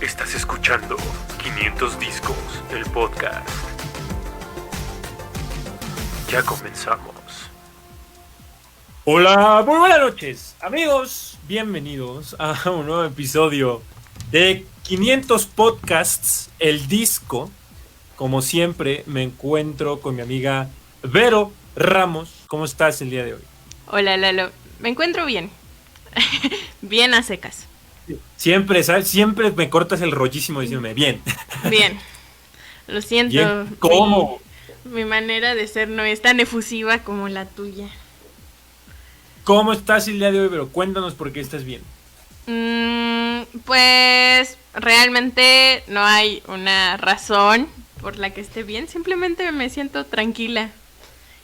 Estás escuchando 500 Discos, el podcast. Ya comenzamos. Hola, muy buenas noches, amigos. Bienvenidos a un nuevo episodio de 500 Podcasts, el disco. Como siempre, me encuentro con mi amiga Vero Ramos. ¿Cómo estás el día de hoy? Hola, Lalo. Me encuentro bien. Bien a secas. Siempre, ¿sabes? Siempre me cortas el rollísimo diciéndome bien. Bien. Lo siento. Bien, ¿cómo? Mi manera de ser no es tan efusiva como la tuya. ¿Cómo estás el día de hoy, Vero? Cuéntanos por qué estás bien. Pues realmente no hay una razón por la que esté bien. Simplemente me siento tranquila.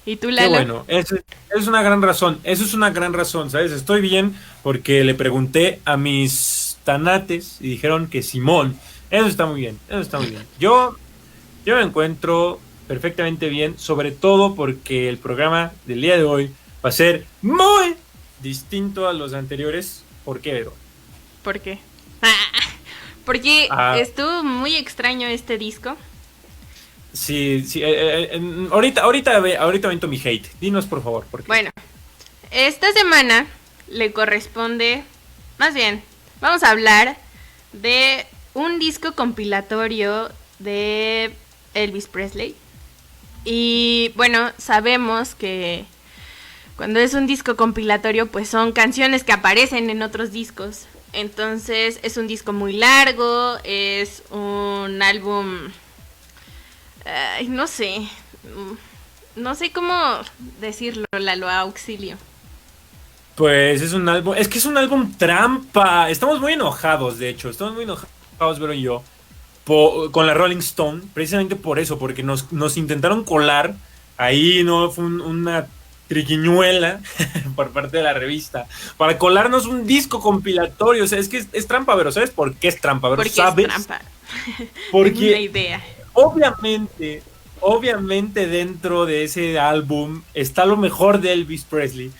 ¿Y tú, Lalo? Qué bueno, eso es una gran razón, eso es una gran razón, ¿sabes? Estoy bien porque le pregunté a mis tanates y dijeron que Simón, eso está muy bien, eso está muy bien. Yo me encuentro perfectamente bien, sobre todo porque el programa del día de hoy va a ser muy distinto a los anteriores. ¿Por qué, Vero? ¿Por qué? Porque estuvo muy extraño este disco. Sí, ahorita aumento mi hate. Dinos, por favor, ¿por qué? Bueno, esta semana le corresponde, más bien, vamos a hablar de un disco compilatorio de Elvis Presley. Y bueno, sabemos que cuando es un disco compilatorio, pues son canciones que aparecen en otros discos. Entonces es un disco muy largo, es un álbum... no sé cómo decirlo, Lalo, auxilio. Pues es un álbum trampa. Estamos muy enojados, de hecho, Vero y yo, con la Rolling Stone, precisamente por eso, porque nos intentaron colar, ahí no fue una triquiñuela por parte de la revista, para colarnos un disco compilatorio. O sea, es que es trampa, Vero. ¿Sabes por qué es trampa, Vero? ¿Por qué ¿Sabes? Es trampa? Porque tengo una idea. Obviamente dentro de ese álbum está lo mejor de Elvis Presley,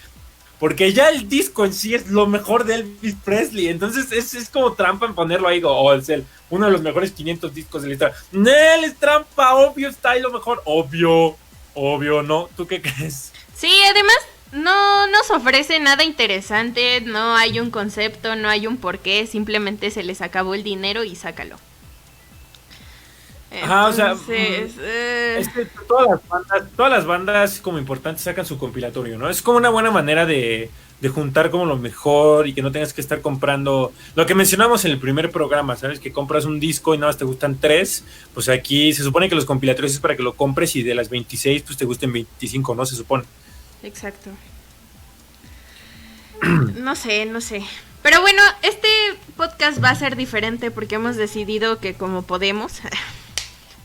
porque ya el disco en sí es lo mejor de Elvis Presley. Entonces es como trampa en ponerlo ahí, es uno de los mejores 500 discos de la historia. ¡Nel, es trampa! Obvio está ahí lo mejor. Obvio, ¿no? ¿Tú qué crees? Sí, además no nos ofrece nada interesante, no hay un concepto, no hay un porqué, simplemente se les acabó el dinero y sácalo. Entonces, es que todas las bandas como importantes sacan su compilatorio, ¿no? Es como una buena manera de juntar como lo mejor y que no tengas que estar comprando lo que mencionamos en el primer programa, ¿sabes? Que compras un disco y nada más te gustan 3, pues aquí se supone que los compilatorios es para que lo compres y de las 26 pues te gusten 25, ¿no? Se supone. Exacto. No sé. Pero bueno, este podcast va a ser diferente porque hemos decidido que como podemos,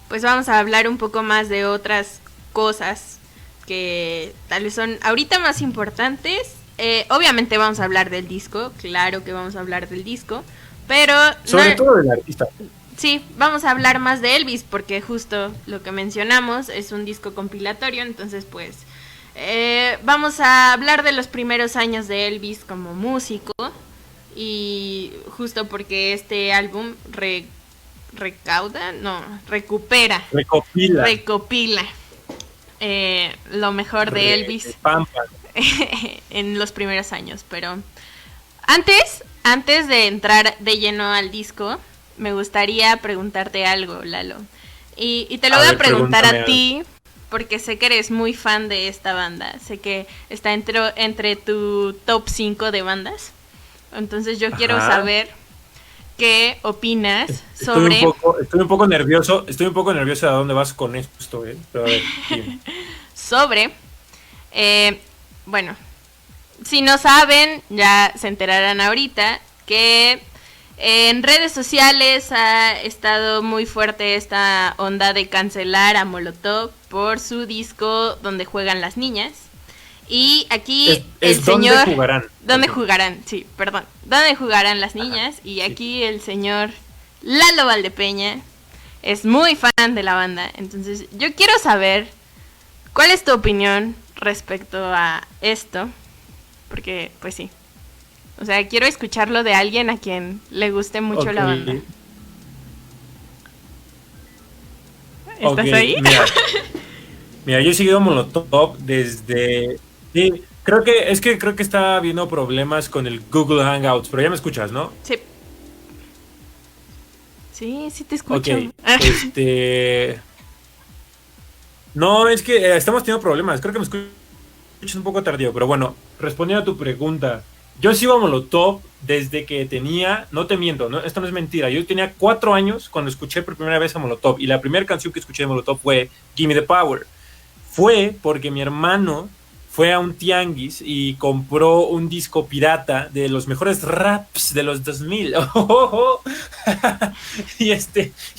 pues vamos a hablar un poco más de otras cosas que tal vez son ahorita más importantes. Obviamente vamos a hablar del disco, claro que vamos a hablar del disco, pero... Sobre todo del artista. Sí, vamos a hablar más de Elvis porque justo lo que mencionamos es un disco compilatorio, entonces pues... vamos a hablar de los primeros años de Elvis como músico y justo porque este álbum recopila lo mejor de Elvis en los primeros años. Pero antes de entrar de lleno al disco, me gustaría preguntarte algo, Lalo, y te lo voy a preguntar a ti porque sé que eres muy fan de esta banda, sé que está entre tu top 5 de bandas, entonces yo quiero saber ¿qué opinas sobre...? Estoy un poco nervioso de a dónde vas con esto, Pero a ver, sobre, bueno, si no saben, ya se enterarán ahorita, que en redes sociales ha estado muy fuerte esta onda de cancelar a Molotov por su disco Donde Juegan las Niñas. Y aquí el señor... ¿Dónde jugarán? Sí, perdón. ¿Dónde jugarán las niñas? Y aquí el señor Lalo Valdepeña es muy fan de la banda. Entonces yo quiero saber cuál es tu opinión respecto a esto. Porque, pues sí. O sea, quiero escucharlo de alguien a quien le guste mucho la banda. ¿Estás Ok, ahí? Mira, yo he seguido Molotov desde... Sí, creo que está habiendo problemas con el Google Hangouts, pero ya me escuchas, ¿no? Sí. Sí, sí te Ok, escucho. No, es que estamos teniendo problemas, creo que me escuchas un poco tardío, pero bueno, respondiendo a tu pregunta, yo sigo a Molotov desde que tenía, no te miento, no, esto no es mentira, yo tenía 4 años cuando escuché por primera vez a Molotov, y la primera canción que escuché de Molotov fue Gimme the Power. Fue porque mi hermano fue a un tianguis y compró un disco pirata de los mejores raps de los 2000. Y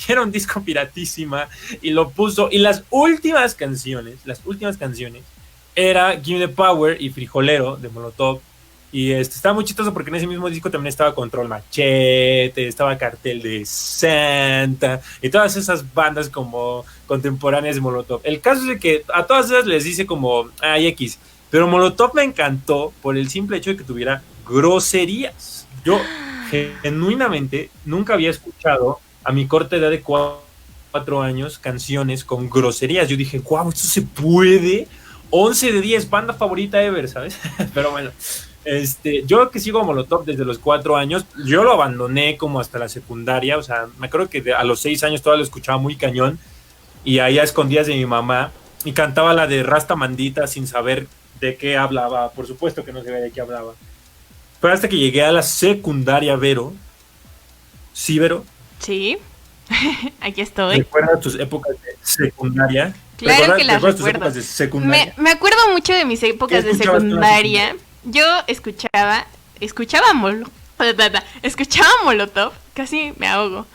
era un disco piratísima y lo puso. Y las últimas canciones era Give Me the Power y Frijolero de Molotov. Y estaba muy chistoso porque en ese mismo disco también estaba Control Machete, estaba Cartel de Santa y todas esas bandas como contemporáneas de Molotov. El caso es de que a todas esas les dice como ay X, pero Molotov me encantó por el simple hecho de que tuviera groserías. Yo genuinamente nunca había escuchado a mi corta edad de 4 años canciones con groserías. Yo dije, wow, esto se puede. 11 de 10, banda favorita ever, ¿sabes? Pero bueno, yo que sigo a Molotov desde los 4 años, yo lo abandoné como hasta la secundaria, o sea, me acuerdo que a los 6 años todavía lo escuchaba muy cañón, y ahí a escondidas de mi mamá, y cantaba la de Rasta Mandita sin saber de qué hablaba, por supuesto que no sabía de qué hablaba. Pero hasta que llegué a la secundaria, Vero, ¿sí, Vero? Sí, aquí estoy. ¿Recuerdas tus épocas de secundaria? Claro que las ¿Recuerdas tus recuerdo. épocas de secundaria? Me acuerdo mucho de mis épocas de secundaria. Yo escuchaba Molotov, casi me ahogo.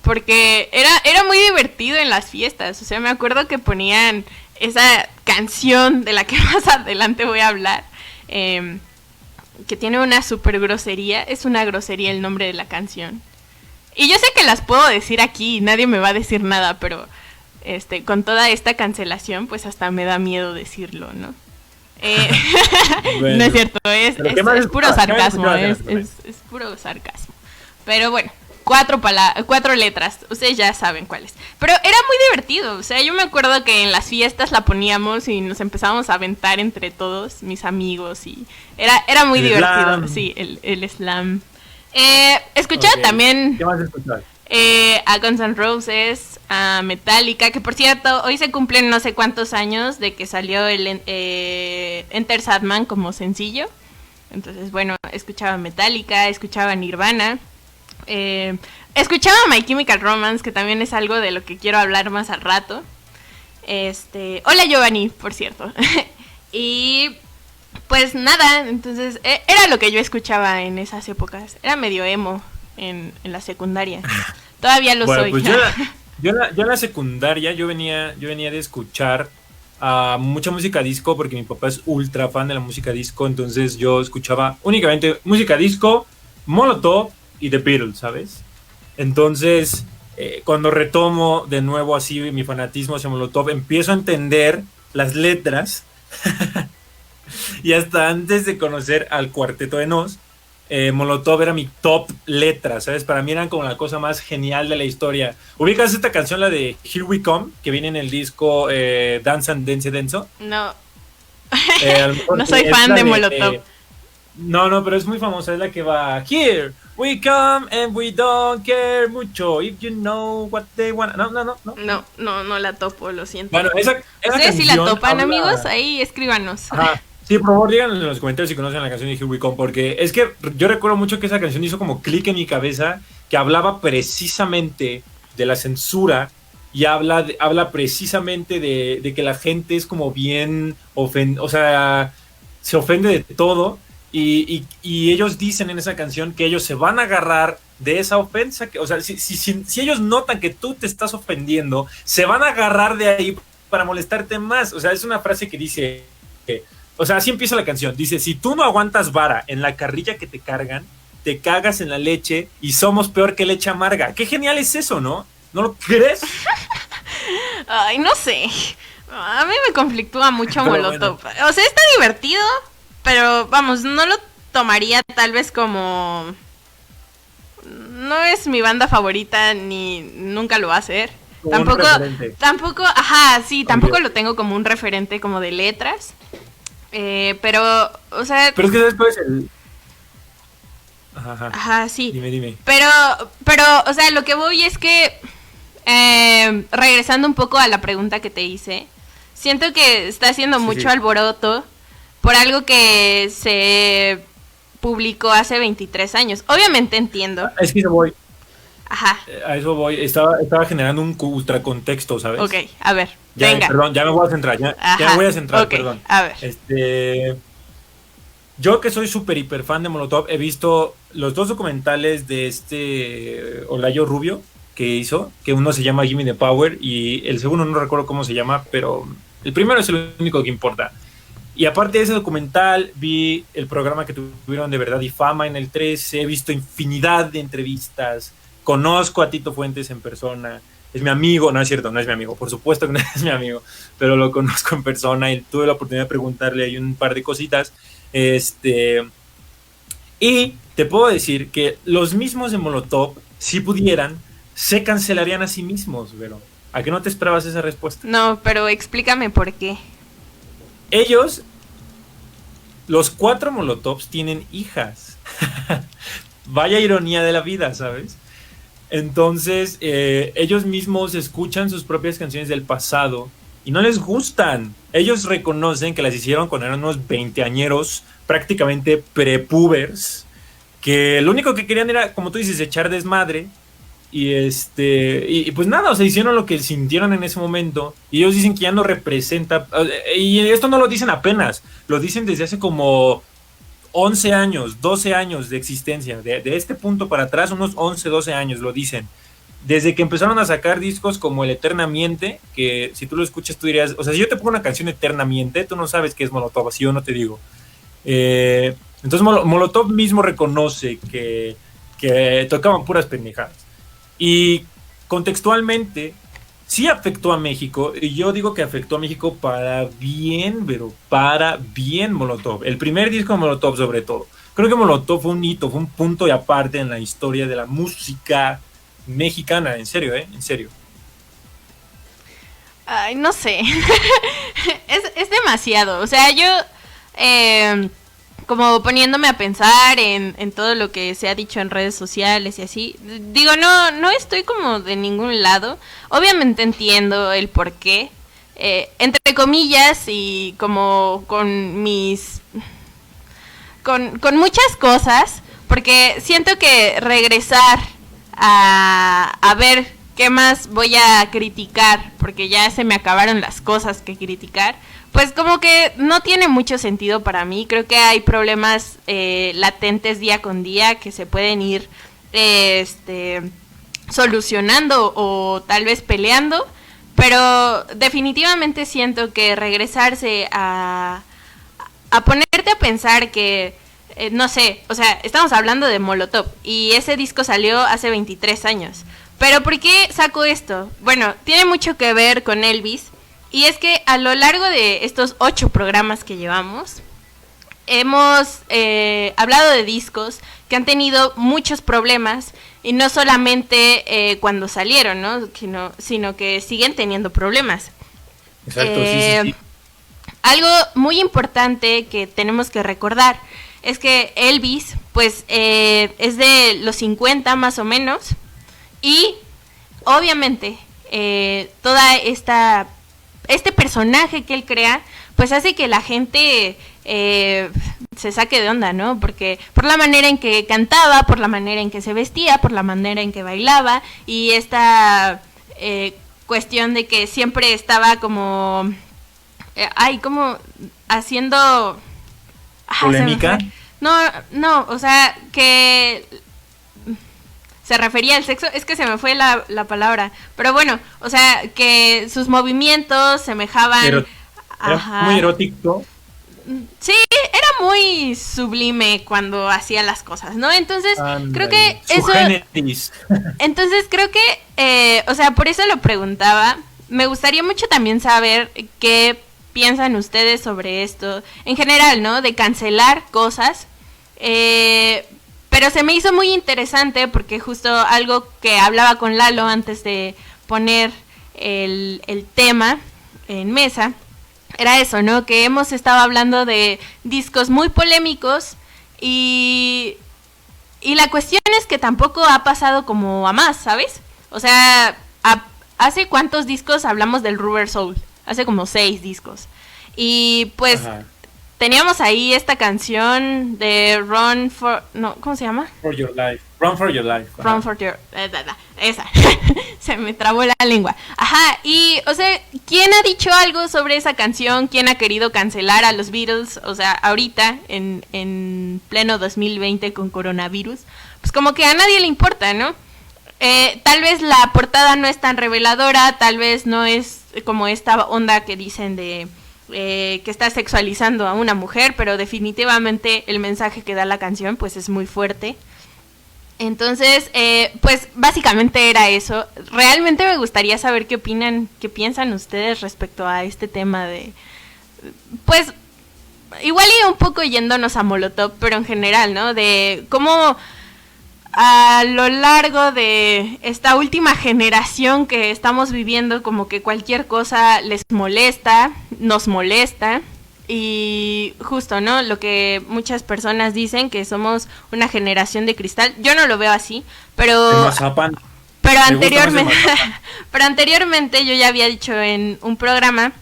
Porque era muy divertido en las fiestas. O sea, me acuerdo que ponían esa canción de la que más adelante voy a hablar. Que tiene una super grosería. Es una grosería el nombre de la canción. Y yo sé que las puedo decir aquí y nadie me va a decir nada, pero con toda esta cancelación, pues hasta me da miedo decirlo, ¿no? Bueno, no es cierto, es puro sarcasmo, es puro sarcasmo. Pero bueno, 4 letras, ustedes ya saben cuáles. Pero era muy divertido, o sea, yo me acuerdo que en las fiestas la poníamos y nos empezábamos a aventar entre todos, mis amigos, y era muy divertido, slam. Sí, el slam. Escuchaba también... ¿Qué más escuchas? A Guns N' Roses, a Metallica, que por cierto, hoy se cumplen no sé cuántos años de que salió el Enter Sandman como sencillo. Entonces, bueno, escuchaba Metallica, escuchaba Nirvana, escuchaba My Chemical Romance, que también es algo de lo que quiero hablar más al rato. Hola Giovanni, por cierto. Y pues nada, entonces era lo que yo escuchaba en esas épocas. Era medio emo en la secundaria. Todavía lo soy. Pues yo en la secundaria yo venía de escuchar mucha música disco porque mi papá es ultra fan de la música disco, entonces yo escuchaba únicamente música disco, Molotov y The Beatles, ¿sabes? Entonces, cuando retomo de nuevo así mi fanatismo hacia Molotov, empiezo a entender las letras y hasta antes de conocer al Cuarteto de Nos, Molotov era mi top letra, ¿sabes? Para mí eran como la cosa más genial de la historia. ¿Ubicas esta canción, la de Here We Come, que viene en el disco Dance and Dance Denso? No. No soy fan de Molotov. No, pero es muy famosa, es la que va Here we come and we don't care mucho if you know what they want. No la topo, lo siento. Bueno, esa ¿ustedes sí la topan, amigos? Ahí escríbanos. Ajá. Sí, por favor, díganlo en los comentarios si conocen la canción de Here We Come, porque es que yo recuerdo mucho que esa canción hizo como clic en mi cabeza, que hablaba precisamente de la censura y habla precisamente de que la gente es como bien o sea, se ofende de todo y ellos dicen en esa canción que ellos se van a agarrar de esa ofensa, o sea, si ellos notan que tú te estás ofendiendo, se van a agarrar de ahí para molestarte más. O sea, es una frase que dice que... O sea, así empieza la canción. Dice, si tú no aguantas vara en la carrilla que te cargan, te cagas en la leche y somos peor que leche amarga. Qué genial es eso, ¿no? ¿No lo crees? Ay, no sé. A mí me conflictúa mucho Molotov. Bueno. O sea, está divertido, pero vamos, no lo tomaría tal vez como... No es mi banda favorita ni nunca lo va a ser. Como un referente. Tampoco lo tengo como un referente como de letras. Pero, o sea... Pero es que después el... Ajá. Ajá, sí. Dime. Pero, o sea, lo que voy es que, regresando un poco a la pregunta que te hice, siento que está haciendo mucho alboroto por algo que se publicó hace 23 años. Obviamente entiendo. Es que eso voy. Ajá. A eso voy. Estaba generando un ultracontexto, ¿sabes? Ok, a ver, Ya, venga. perdón, ya me voy a centrar. Ya me voy a centrar, okay, perdón. A ver. Yo que soy súper hiper fan de Molotov, he visto los 2 documentales de Olayo Rubio que hizo, que uno se llama Gimme the Power y el segundo no recuerdo cómo se llama, pero el primero es el único que importa. Y aparte de ese documental, vi el programa que tuvieron de Verdad y Fama en el 13, he visto infinidad de entrevistas, conozco a Tito Fuentes en persona, es mi amigo, no es cierto, no es mi amigo, por supuesto que no es mi amigo, pero lo conozco en persona y tuve la oportunidad de preguntarle ahí un par de cositas. Y te puedo decir que los mismos de Molotov, si pudieran, se cancelarían a sí mismos, Vero. ¿A qué no te esperabas esa respuesta? No, pero explícame por qué. Ellos, los 4 Molotovs tienen hijas. Vaya ironía de la vida, ¿sabes? Entonces, ellos mismos escuchan sus propias canciones del pasado y no les gustan. Ellos reconocen que las hicieron cuando eran unos veinteañeros, prácticamente prepubers, que lo único que querían era, como tú dices, echar desmadre. Y pues nada, o sea, hicieron lo que sintieron en ese momento. Y ellos dicen que ya no representa. Y esto no lo dicen apenas, lo dicen desde hace como 11 años, 12 años de existencia. De este punto para atrás, unos 11, 12 años lo dicen. Desde que empezaron a sacar discos como el Eternamente, que si tú lo escuchas tú dirías, o sea, si yo te pongo una canción Eternamente, tú no sabes qué es Molotov, así yo no te digo. Entonces Molotov mismo reconoce que tocaban puras pendejadas. Y contextualmente sí afectó a México, y yo digo que afectó a México para bien, pero para bien Molotov. El primer disco de Molotov sobre todo. Creo que Molotov fue un hito, fue un punto y aparte en la historia de la música mexicana, en serio, en serio. Ay, no sé. es demasiado. O sea, yo como poniéndome a pensar en todo lo que se ha dicho en redes sociales y así, digo, no estoy como de ningún lado. Obviamente entiendo el porqué, entre comillas, y como con muchas cosas, porque siento que regresar a ver qué más voy a criticar, porque ya se me acabaron las cosas que criticar, pues como que no tiene mucho sentido para mí. Creo que hay problemas latentes día con día que se pueden ir solucionando o tal vez peleando, pero definitivamente siento que regresarse a ponerte a pensar que no sé, o sea, estamos hablando de Molotov y ese disco salió hace 23 años. Pero ¿por qué saco esto? Bueno, tiene mucho que ver con Elvis. Y es que a lo largo de estos 8 programas que llevamos, hemos hablado de discos que han tenido muchos problemas. Y no solamente cuando salieron, ¿no? Sino que siguen teniendo problemas. Exacto, sí. Algo muy importante que tenemos que recordar es que Elvis, pues, es de los 50 más o menos. Y, obviamente, toda este personaje que él crea, pues hace que la gente se saque de onda, ¿no? Porque por la manera en que cantaba, por la manera en que se vestía, por la manera en que bailaba, y esta cuestión de que siempre estaba como como haciendo polémica. No, o sea, que se refería al sexo, es que se me fue la palabra, pero bueno, o sea, que sus movimientos semejaban era muy erótico. Sí, era muy sublime cuando hacía las cosas, ¿no? Entonces, creo que eso... Entonces, creo que, o sea, por eso lo preguntaba. Me gustaría mucho también saber qué piensan ustedes sobre esto, en general, ¿no? De cancelar cosas, pero se me hizo muy interesante porque justo algo que hablaba con Lalo antes de poner el tema en mesa, era eso, ¿no? Que hemos estado hablando de discos muy polémicos y la cuestión es que tampoco ha pasado como a más, ¿sabes? O sea, ¿hace cuántos discos hablamos del Rubber Soul? Hace como 6 discos. Y pues Ajá. teníamos ahí esta canción de ¿cómo se llama? For Your Life. Run for Your Life. Ajá. Run for Your... esa. Se me trabó la lengua. Ajá, y, o sea, ¿quién ha dicho algo sobre esa canción? ¿Quién ha querido cancelar a los Beatles? O sea, ahorita, en pleno 2020 con coronavirus. Pues como que a nadie le importa, ¿no? Tal vez la portada no es tan reveladora, tal vez no es como esta onda que dicen de... que está sexualizando a una mujer, pero definitivamente el mensaje que da la canción pues es muy fuerte. Entonces, pues básicamente era eso. Realmente me gustaría saber qué piensan ustedes respecto a este tema de, pues, igual y un poco yéndonos a Molotov, pero en general, ¿no? De cómo a lo largo de esta última generación que estamos viviendo, como que cualquier cosa les molesta, nos molesta. Y justo, ¿no? Lo que muchas personas dicen, que somos una generación de cristal. Yo no lo veo así, pero anteriormente yo ya había dicho en un programa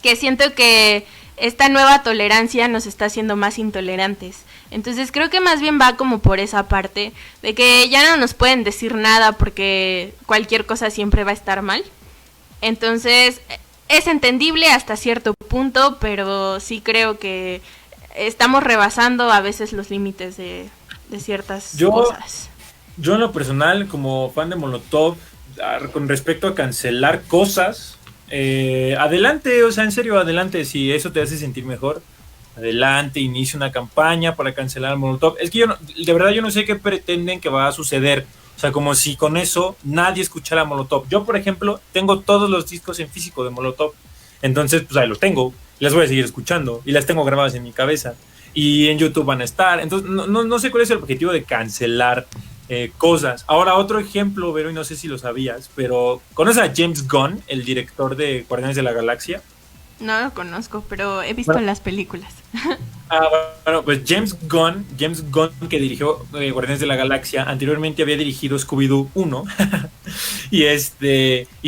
que siento que esta nueva tolerancia nos está haciendo más intolerantes. Entonces creo que más bien va como por esa parte, de que ya no nos pueden decir nada porque cualquier cosa siempre va a estar mal. Entonces... es entendible hasta cierto punto, pero sí creo que estamos rebasando a veces los límites de ciertas cosas. Yo en lo personal, como fan de Molotov, con respecto a cancelar cosas, adelante, o sea, en serio, adelante, si eso te hace sentir mejor, adelante, inicia una campaña para cancelar Molotov. Es que de verdad yo no sé qué pretenden que va a suceder. O sea, como si con eso nadie escuchara Molotov. Yo, por ejemplo, tengo todos los discos en físico de Molotov. Entonces, pues ahí los tengo. Las voy a seguir escuchando. Y las tengo grabadas en mi cabeza. Y en YouTube van a estar. Entonces, no sé cuál es el objetivo de cancelar cosas. Ahora, otro ejemplo, Vero, y no sé si lo sabías, pero ¿conoces a James Gunn, el director de Guardianes de la Galaxia? No lo conozco, pero he visto las películas. Bueno, pues James Gunn, que dirigió Guardianes de la Galaxia, anteriormente había dirigido Scooby-Doo 1. y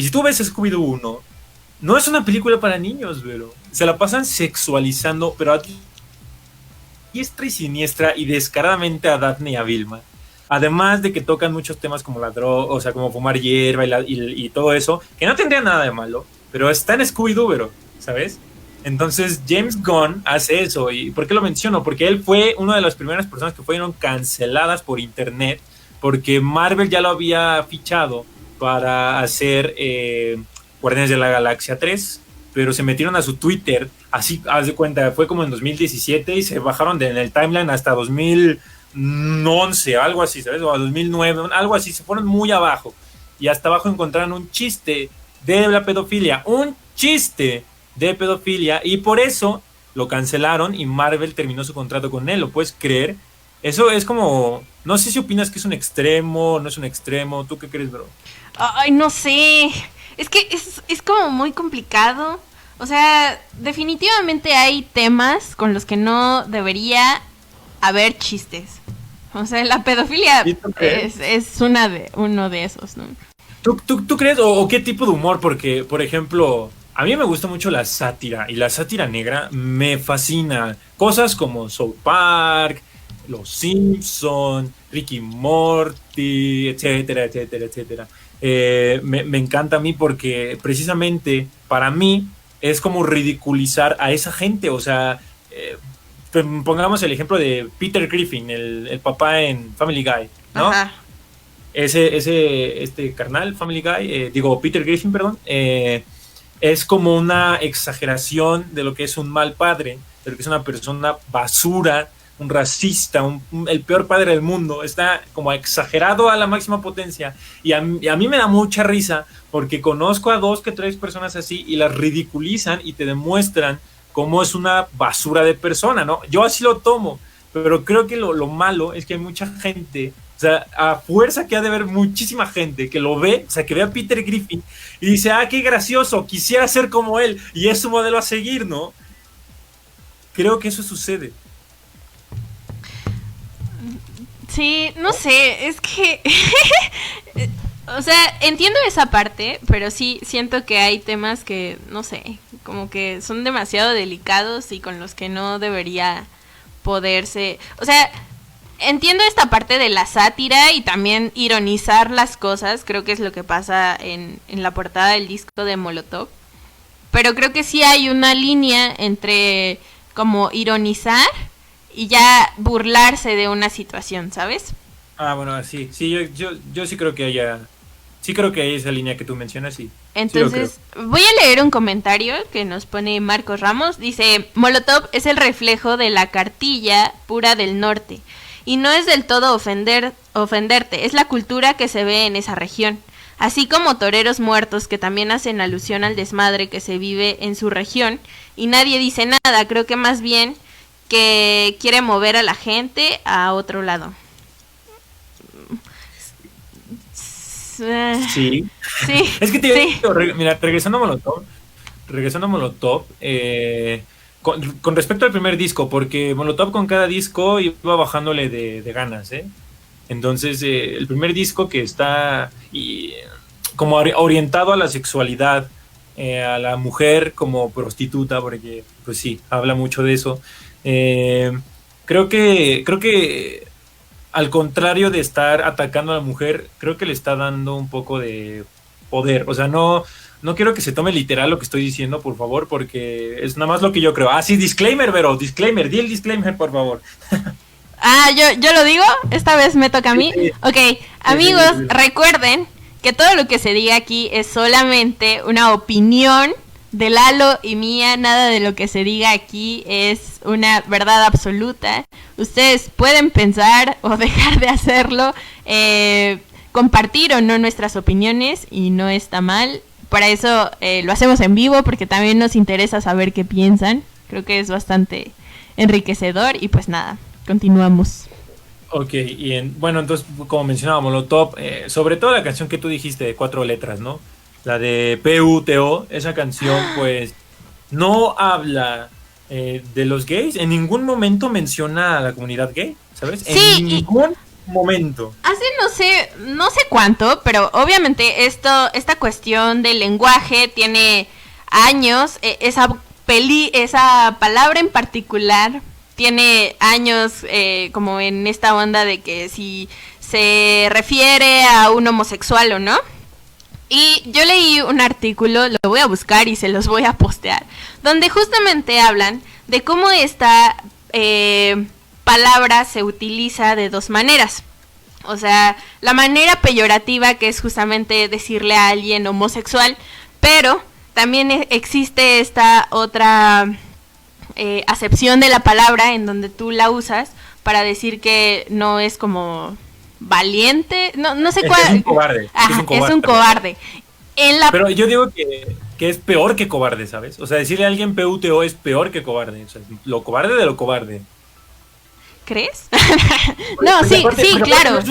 si tú ves Scooby-Doo 1, no es una película para niños, pero se la pasan sexualizando, pero a diestra y siniestra y descaradamente a Daphne y a Vilma. Además de que tocan muchos temas como la droga, o sea, como fumar hierba y todo eso, que no tendría nada de malo, pero está en Scooby-Doo, pero, ¿sabes? Entonces James Gunn hace eso. ¿Y por qué lo menciono? Porque él fue una de las primeras personas que fueron canceladas por internet, porque Marvel ya lo había fichado para hacer Guardianes de la Galaxia 3, pero se metieron a su Twitter, así, haz de cuenta, fue como en 2017 y se bajaron en el timeline hasta 2011, algo así, ¿sabes? O a 2009, algo así, se fueron muy abajo. Y hasta abajo encontraron un chiste de la pedofilia, y por eso lo cancelaron y Marvel terminó su contrato con él. ¿Lo puedes creer? Eso es como, no sé si opinas que es un extremo, no es un extremo. ¿Tú qué crees, bro? Ay, no sé. Es que es como muy complicado. O sea, definitivamente hay temas con los que no debería haber chistes. O sea, la pedofilia es uno de esos, ¿no? ¿Tú crees o qué tipo de humor? Porque, por ejemplo, a mí me gusta mucho la sátira, y la sátira negra me fascina. Cosas como South Park, Los Simpson, Ricky Morty, etcétera, etcétera, etcétera. Me encanta a mí porque precisamente para mí es como ridiculizar a esa gente. O sea, pongamos el ejemplo de Peter Griffin, el papá en Family Guy, ¿no? Ajá. Este carnal, Family Guy, Peter Griffin, perdón, es como una exageración de lo que es un mal padre, de lo que es una persona basura, un racista, el peor padre del mundo. Está como exagerado a la máxima potencia, y a mí me da mucha risa porque conozco a 2 que 3 personas así y las ridiculizan y te demuestran cómo es una basura de persona, ¿no? Yo así lo tomo, pero creo que lo malo es que hay mucha gente O sea, a fuerza que ha de haber muchísima gente que lo ve, o sea, que ve a Peter Griffin y dice, qué gracioso, quisiera ser como él, y es su modelo a seguir, ¿no? Creo que eso sucede. Sí, no sé, es que... O sea, entiendo esa parte, pero sí siento que hay temas que, no sé, como que son demasiado delicados y con los que no debería poderse... O sea, entiendo esta parte de la sátira y también ironizar las cosas, creo que es lo que pasa en la portada del disco de Molotov, pero creo que sí hay una línea entre como ironizar y ya burlarse de una situación, ¿sabes? Bueno, sí, yo sí creo que haya... Sí creo que hay esa línea que tú mencionas, sí. Entonces, voy a leer un comentario que nos pone Marcos Ramos. Dice, Molotov es el reflejo de la cartilla pura del norte. Y no es del todo ofenderte, es la cultura que se ve en esa región. Así como toreros muertos que también hacen alusión al desmadre que se vive en su región. Y nadie dice nada, creo que más bien que quiere mover a la gente a otro lado. Sí. Sí. Es que mira, regresando a Molotov, con respecto al primer disco, porque Molotov con cada disco iba bajándole de ganas, ¿eh? Entonces, el primer disco que está como orientado a la sexualidad, a la mujer como prostituta, porque pues sí, habla mucho de eso. Creo que al contrario de estar atacando a la mujer, creo que le está dando un poco de poder. O sea, no quiero que se tome literal lo que estoy diciendo, por favor, porque es nada más lo que yo creo. Sí, disclaimer, Vero, disclaimer, di el disclaimer, por favor. ¿Yo lo digo? Esta vez me toca a mí. Sí. Ok, amigos, sí. Recuerden que todo lo que se diga aquí es solamente una opinión de Lalo y mía, nada de lo que se diga aquí es una verdad absoluta. Ustedes pueden pensar o dejar de hacerlo, compartir o no nuestras opiniones y no está mal. Para eso lo hacemos en vivo porque también nos interesa saber qué piensan. Creo que es bastante enriquecedor y pues nada, continuamos. Ok, bueno, entonces como mencionábamos, Molotov, sobre todo la canción que tú dijiste de 4 letras, ¿no? La de PUTO, esa canción pues no habla de los gays, en ningún momento menciona a la comunidad gay, ¿sabes? Sí, en ningún momento. Hace no sé cuánto, pero obviamente esta cuestión del lenguaje tiene años, esa palabra en particular tiene años como en esta onda de que si se refiere a un homosexual o no. Y yo leí un artículo, lo voy a buscar y se los voy a postear, donde justamente hablan de cómo esta palabra se utiliza de 2 maneras. O sea, la manera peyorativa, que es justamente decirle a alguien homosexual, pero también existe esta otra acepción de la palabra en donde tú la usas para decir que no es como... valiente, no sé cuál. Es un cobarde. Ajá, es un cobarde. Pero yo digo que es peor que cobarde, ¿sabes? O sea, decirle a alguien PUTO es peor que cobarde. O sea, lo cobarde de lo cobarde. ¿Crees? No, sí, claro.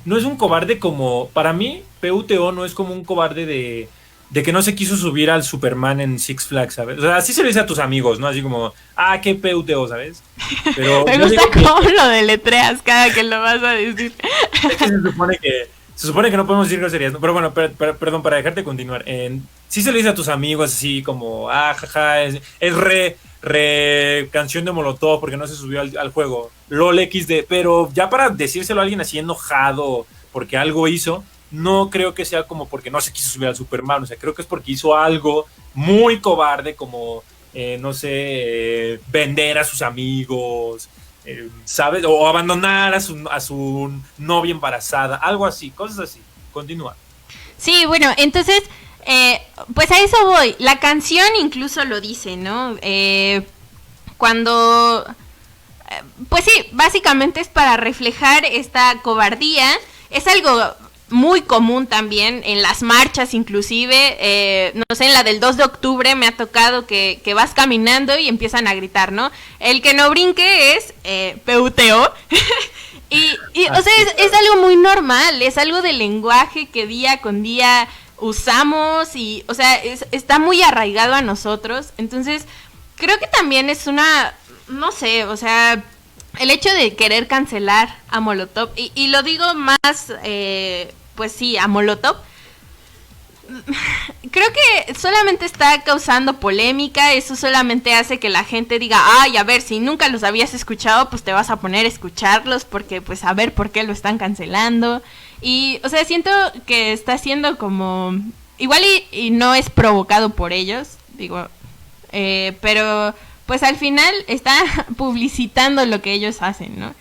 No es un cobarde como... Para mí, PUTO no es como un cobarde de que no se quiso subir al Superman en Six Flags, ¿sabes? O sea, así se lo dice a tus amigos, ¿no? Así como, qué PUTO, ¿sabes? Pero me gusta cómo lo deletreas cada que lo vas a decir. Es que se supone que no podemos decir groserías, ¿no? Pero bueno, perdón, para dejarte continuar. Sí se lo dice a tus amigos así como, jaja, es re canción de Molotov porque no se subió al juego. LOL XD, pero ya para decírselo a alguien así enojado porque algo hizo... No creo que sea como porque no se quiso subir al Superman, o sea, creo que es porque hizo algo muy cobarde como, no sé, vender a sus amigos, ¿sabes? O abandonar a su novia embarazada, algo así, cosas así. Continúa. Sí, bueno, entonces, pues a eso voy. La canción incluso lo dice, ¿no? Cuando... pues sí, básicamente es para reflejar esta cobardía. Es algo... muy común también en las marchas inclusive, no sé, en la del 2 de octubre me ha tocado que vas caminando y empiezan a gritar, ¿no? El que no brinque es PUTO. O sea, es algo muy normal, es algo del lenguaje que día con día usamos y, o sea, está muy arraigado a nosotros. Entonces, creo que también es una, no sé, o sea, el hecho de querer cancelar a Molotov, y lo digo más, pues sí, a Molotov, creo que solamente está causando polémica. Eso solamente hace que la gente diga, ay, a ver, si nunca los habías escuchado, pues te vas a poner a escucharlos, porque pues a ver por qué lo están cancelando. Y, o sea, siento que está siendo como, igual y no es provocado por ellos, digo, pero pues al final está publicitando lo que ellos hacen, ¿no?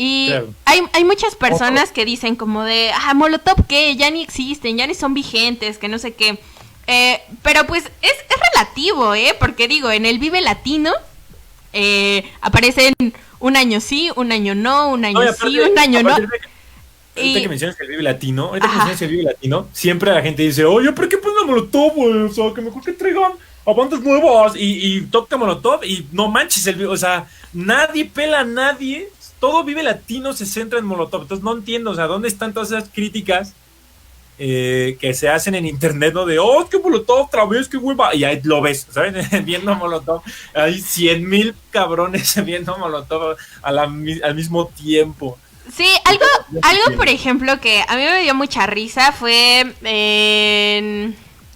Y claro, hay muchas personas que dicen como de, Molotov, ¿qué? Ya ni existen, ya ni son vigentes, que no sé qué. Pero pues es relativo, porque digo, en el Vive Latino aparecen un año sí, un año no, un año sí, un año no. Ahorita que mencionas el Vive Latino, siempre la gente dice, oye, ¿por qué ponen a Molotov, güey? O sea, que mejor que traigan a bandas nuevas y toca Molotov y no manches, o sea, nadie pela a nadie. Todo Vive Latino se centra en Molotov. Entonces no entiendo, o sea, ¿dónde están todas esas críticas que se hacen en internet, ¿no? De, oh, es que Molotov otra vez, qué hueva. Y ahí lo ves, ¿sabes? Viendo Molotov. Hay 100,000 cabrones viendo Molotov al mismo tiempo. Sí, algo por ejemplo que a mí me dio mucha risa fue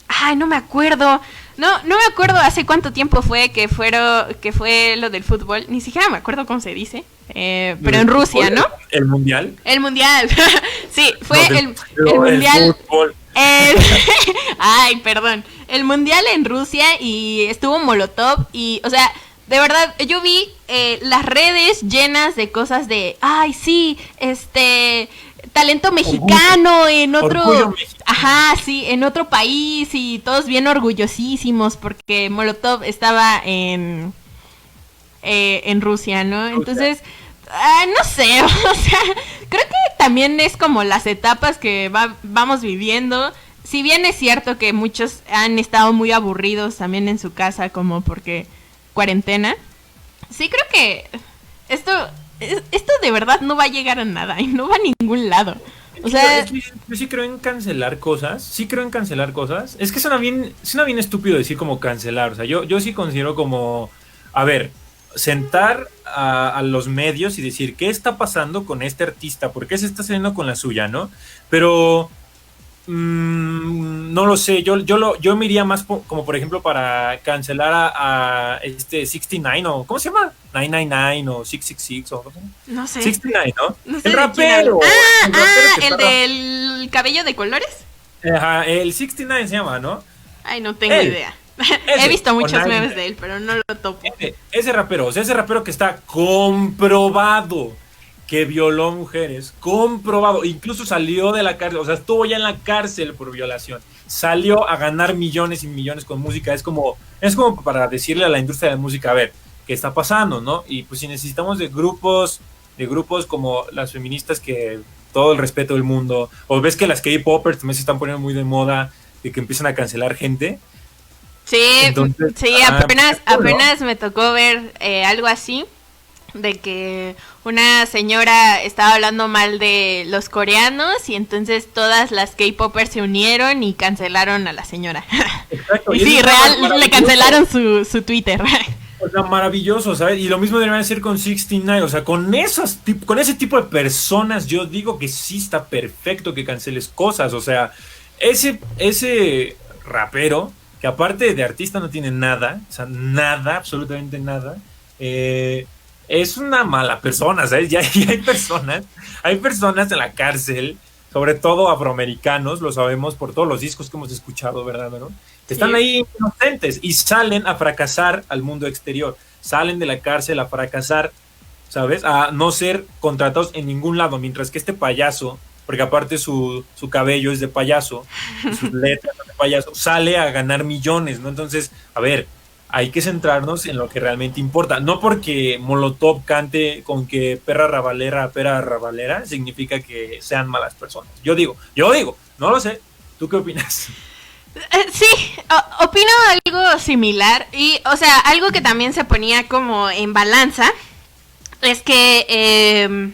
ay, no me acuerdo. No me acuerdo hace cuánto tiempo fue que fue lo del fútbol. Ni siquiera me acuerdo cómo se dice. Pero en Rusia, ¿no? ¿El mundial? El mundial. Sí, fue el mundial. Ay, perdón. El mundial en Rusia y estuvo Molotov y, o sea, de verdad, yo vi las redes llenas de cosas de, ay, sí, talento mexicano en otro, ajá, sí, en otro país y todos bien orgullosísimos porque Molotov estaba en Rusia, ¿no? Entonces, no sé, o sea, creo que también es como las etapas que vamos viviendo. Si bien es cierto que muchos han estado muy aburridos también en su casa como porque cuarentena, sí creo que esto de verdad no va a llegar a nada y no va a ningún lado. O sea, yo sí creo en cancelar cosas. Es que suena bien estúpido decir como cancelar. O sea, yo sí considero como, a ver, sentar a los medios y decir qué está pasando con este artista, por qué se está saliendo con la suya, ¿no? Pero no lo sé, yo me iría más como por ejemplo para cancelar a 69 o ¿cómo se llama? 999 o 666 o no sé. 69, ¿no? No sé el rapero. El del cabello de colores. Ajá, el 69 se llama, ¿no? Ay, no tengo idea. He visto muchos memes de él, pero no lo topo. Ese rapero que está comprobado que violó mujeres, comprobado, incluso salió de la cárcel, o sea, estuvo ya en la cárcel por violación, salió a ganar millones y millones con música. Es como para decirle a la industria de la música, a ver, ¿qué está pasando, no? Y pues si necesitamos de grupos como las feministas, que todo el respeto del mundo, o ves que las K-popers también se están poniendo muy de moda, de que empiezan a cancelar gente. Sí, entonces, sí, apenas me tocó ver algo así, de que una señora estaba hablando mal de los coreanos y entonces todas las K-popers se unieron y cancelaron a la señora. Exacto. Y sí, le cancelaron su Twitter. O sea, maravilloso, ¿sabes? Y lo mismo deberían hacer con 69, o sea, con ese tipo de personas yo digo que sí está perfecto que canceles cosas. O sea, ese rapero, que aparte de artista no tiene nada, o sea, nada, absolutamente nada, es una mala persona, ¿sabes? Ya hay personas en la cárcel, sobre todo afroamericanos, lo sabemos por todos los discos que hemos escuchado, ¿verdad, no? Están ahí inocentes y salen a fracasar al mundo exterior, salen de la cárcel a fracasar, ¿sabes? A no ser contratados en ningún lado, mientras que este payaso, porque aparte su cabello es de payaso, sus letras son de payaso, sale a ganar millones, ¿no? Entonces, a ver, hay que centrarnos en lo que realmente importa. No porque Molotov cante con que perra rabalera, significa que sean malas personas. Yo digo, no lo sé. ¿Tú qué opinas? Sí, opino algo similar. Y, o sea, algo que también se ponía como en balanza es que,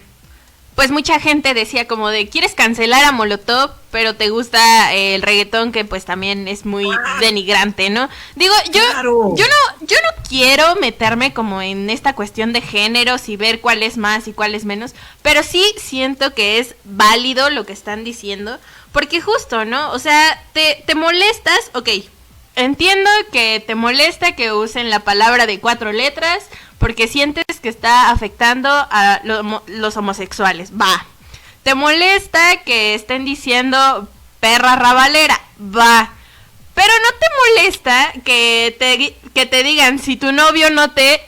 pues mucha gente decía como de, ¿quieres cancelar a Molotov? Pero te gusta el reggaetón, que pues también es muy denigrante, ¿no? Digo, Claro. yo no quiero meterme como en esta cuestión de géneros y ver cuál es más y cuál es menos, pero sí siento que es válido lo que están diciendo, porque justo, ¿no? O sea, te molestas, ok, entiendo que te molesta que usen la palabra de 4 letras porque sientes que está afectando a los homosexuales, va. Te molesta que estén diciendo perra rabalera, va. Pero no te molesta que te digan si tu novio no te...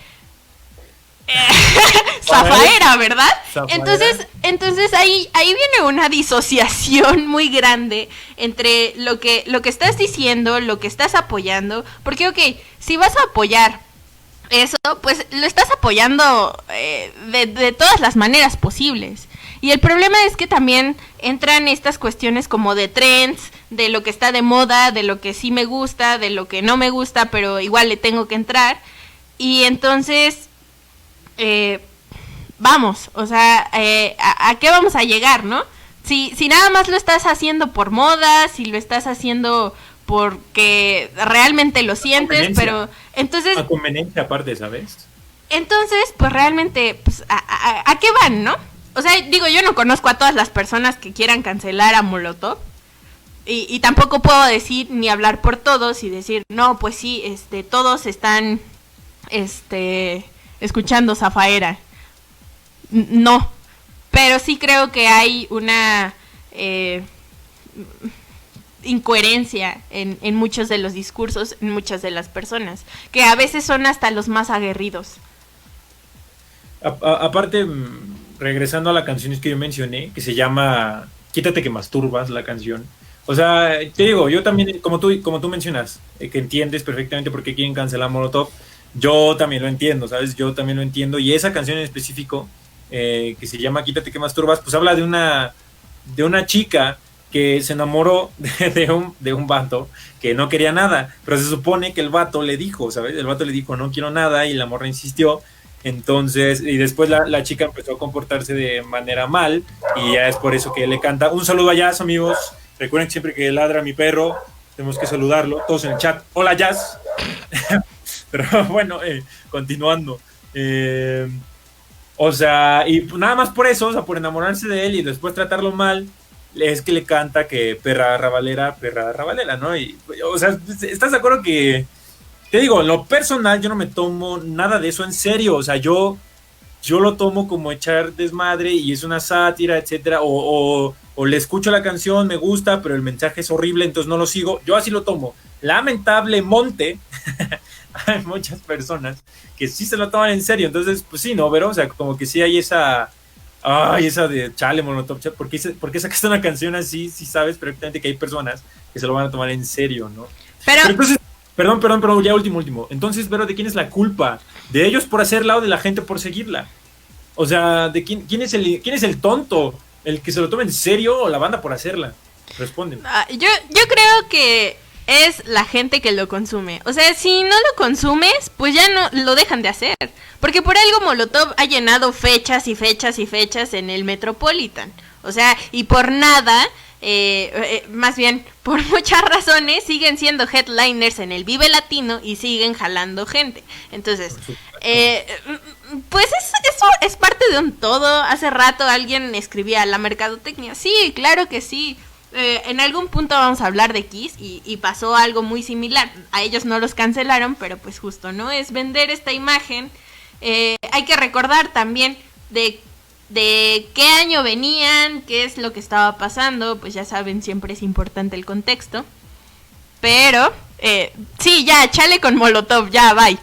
Zafaera, ¿verdad? Zafaera. Entonces ahí viene una disociación muy grande entre lo que estás diciendo, lo que estás apoyando. Porque, ok, si vas a apoyar eso, pues lo estás apoyando de todas las maneras posibles. Y el problema es que también entran estas cuestiones como de trends, de lo que está de moda, de lo que sí me gusta, de lo que no me gusta, pero igual le tengo que entrar. Y entonces, vamos, o sea, ¿a qué vamos a llegar, no? Si nada más lo estás haciendo por moda, si lo estás haciendo porque realmente lo sientes, pero entonces... A conveniencia aparte, ¿sabes? Entonces, pues realmente, pues, ¿a qué van, no? O sea, digo, yo no conozco a todas las personas que quieran cancelar a Molotov. Y tampoco puedo decir ni hablar por todos y decir, no, pues sí, todos están, escuchando Zafaera. No. Pero sí creo que hay una incoherencia en muchos de los discursos, en muchas de las personas, que a veces son hasta los más aguerridos. Aparte, regresando a la canción que yo mencioné, que se llama Quítate que masturbas, la canción. O sea, te digo, yo también, como tú mencionas, que entiendes perfectamente por qué quieren cancelar Molotov, yo también lo entiendo, ¿sabes? Yo también lo entiendo. Y esa canción en específico, que se llama Quítate que masturbas, pues habla de una chica que se enamoró de un vato que no quería nada, pero se supone que el vato le dijo, ¿sabes? El vato le dijo, no quiero nada, y la morra insistió. Entonces, y después la chica empezó a comportarse de manera mal, y ya es por eso que le canta. Un saludo a Jazz, amigos. Recuerden que siempre que ladra mi perro, tenemos que saludarlo. Todos en el chat. Hola, Jazz. Pero bueno, continuando. O sea, y nada más por eso, o sea, por enamorarse de él y después tratarlo mal, es que le canta que perra rabalera, ¿no? Y, o sea, ¿estás de acuerdo que... Te digo, en lo personal yo no me tomo nada de eso en serio, o sea, yo lo tomo como echar desmadre y es una sátira, etcétera, o le escucho la canción, me gusta, pero el mensaje es horrible, entonces no lo sigo, yo así lo tomo. Lamentablemente, hay muchas personas que sí se lo toman en serio, entonces, pues sí, ¿no? Pero, o sea, como que sí hay esa de chale, Molotov, ¿por qué sacaste una canción así? Si sabes perfectamente que hay personas que se lo van a tomar en serio, ¿no? Pero entonces... Perdón, ya último. Entonces, Vero, ¿de quién es la culpa? ¿De ellos por hacerla o de la gente por seguirla? O sea, ¿de quién es el tonto? ¿El que se lo toma en serio o la banda por hacerla? Responden. Yo creo que es la gente que lo consume. O sea, si no lo consumes, pues ya no lo dejan de hacer. Porque por algo Molotov ha llenado fechas y fechas y fechas en el Metropolitan. O sea, y por nada... más bien, por muchas razones siguen siendo headliners en el Vive Latino y siguen jalando gente. Entonces, pues eso es parte de un todo. Hace rato alguien escribía la mercadotecnia. Sí, claro que sí. En algún punto vamos a hablar de Kiss y pasó algo muy similar. A ellos no los cancelaron, pero pues justo, ¿no? Es vender esta imagen. Hay que recordar también de qué año venían, qué es lo que estaba pasando, pues ya saben, siempre es importante el contexto. Pero, sí, ya, chale con Molotov, ya, bye.